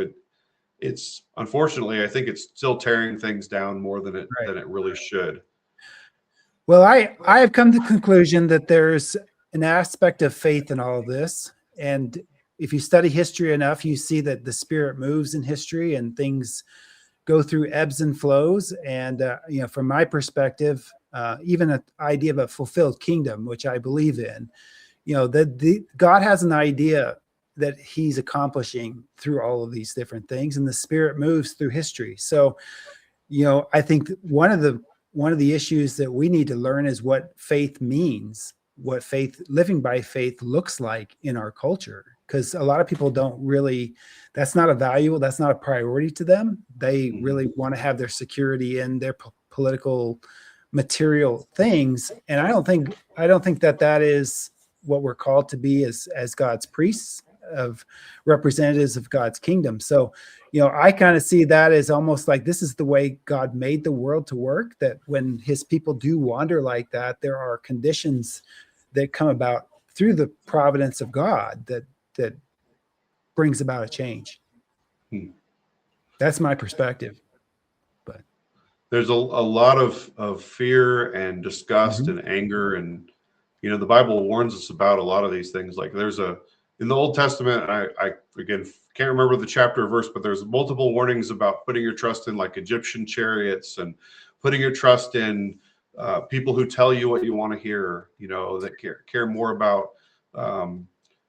it's unfortunately, I think it's still tearing things down more than it really should. Well, I have come to the conclusion that there's an aspect of faith in all of this. And if you study history enough, you see that the Spirit moves in history and things go through ebbs and flows. And, you know, from my perspective, even an idea of a fulfilled kingdom, which I believe in, you know, God has an idea that he's accomplishing through all of these different things, and the Spirit moves through history. So, you know, I think one of the issues that we need to learn is what faith means, what faith, living by faith, looks like in our culture. Because a lot of people don't really, that's not a value, that's not a priority to them. They really want to have their security in their political material things. And I don't think that is what we're called to be as God's priests, of representatives of God's kingdom. So, you know, I kind of see that as almost like this is the way God made the world to work, that when his people do wander like that, there are conditions that come about through the providence of God that brings about a change. That's my perspective. But there's a lot of fear and disgust and anger, and, you know, the Bible warns us about a lot of these things. Like there's in the Old Testament, I again can't remember the chapter or verse, but there's multiple warnings about putting your trust in like Egyptian chariots and putting your trust in people who tell you what you want to hear, you know, that care more about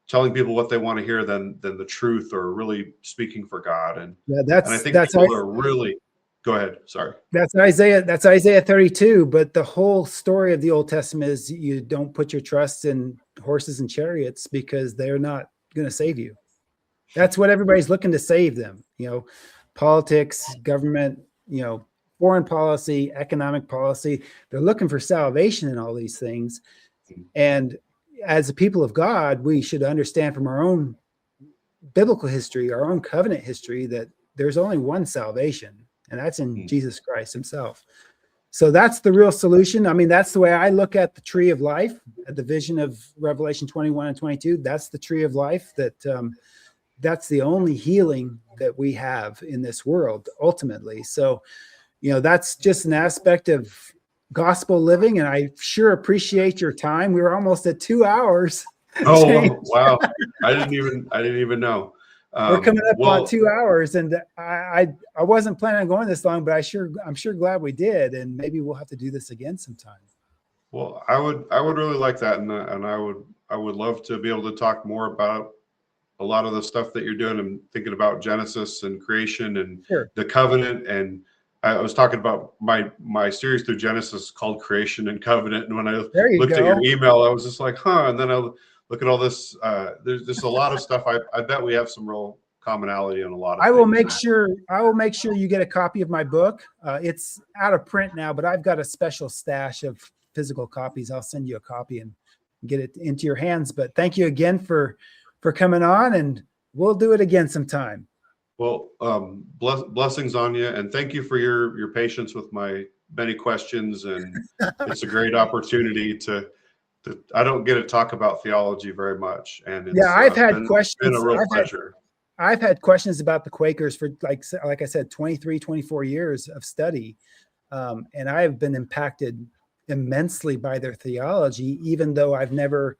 telling people what they want to hear than the truth, or really speaking for God. And yeah, I think people are really, go ahead. Sorry. That's Isaiah 32. But the whole story of the Old Testament is you don't put your trust in horses and chariots, because they're not going to save you. That's what everybody's looking to save them. You know, politics, government, you know, foreign policy, economic policy. They're looking for salvation in all these things. And as a people of God, we should understand from our own biblical history, our own covenant history, that there's only one salvation, and that's in Jesus Christ himself. So that's the real solution. I mean, that's the way I look at the tree of life, at the vision of Revelation 21 and 22. That's the tree of life, that's the only healing that we have in this world, ultimately. So, you know, that's just an aspect of gospel living. And I sure appreciate your time. We were almost at 2 hours. Oh, wow. I didn't even know. We're coming up on 2 hours, and I wasn't planning on going this long, but I'm sure glad we did, and maybe we'll have to do this again sometime. Well, I would really like that, and I would love to be able to talk more about a lot of the stuff that you're doing and thinking about Genesis and creation and the covenant. And I was talking about my series through Genesis called Creation and Covenant. And when I looked at your email, I was just like, huh. And then I look at all this. There's just a lot of stuff. I bet we have some real commonality on a lot of things. I will make sure you get a copy of my book. It's out of print now, but I've got a special stash of physical copies. I'll send you a copy and get it into your hands. But thank you again for coming on, and we'll do it again sometime. Well, blessings on you, and thank you for your patience with my many questions. And it's a great opportunity to I don't get to talk about theology very much, and it's, I've had questions. Been a real pleasure. I've had questions about the Quakers for like I said, 23, 24 years of study, and I have been impacted immensely by their theology, even though I've never,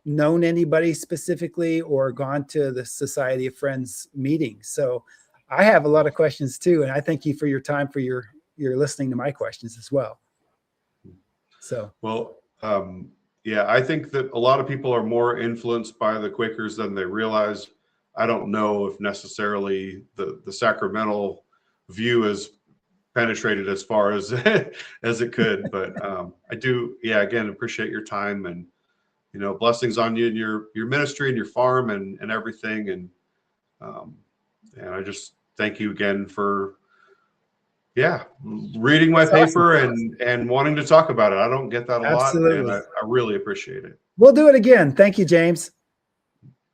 known anybody specifically or gone to the Society of Friends meetings. So I have a lot of questions too. And I thank you for your time, for your listening to my questions as well. So, well, yeah, I think that a lot of people are more influenced by the Quakers than they realize. I don't know if necessarily the sacramental view is penetrated as far as as it could, but I do, again, appreciate your time, and blessings on you and your ministry and your farm and everything, and I just thank you again for reading my paper and wanting to talk about it. I don't get that a lot, and I really appreciate it. We'll do it again. Thank you, James.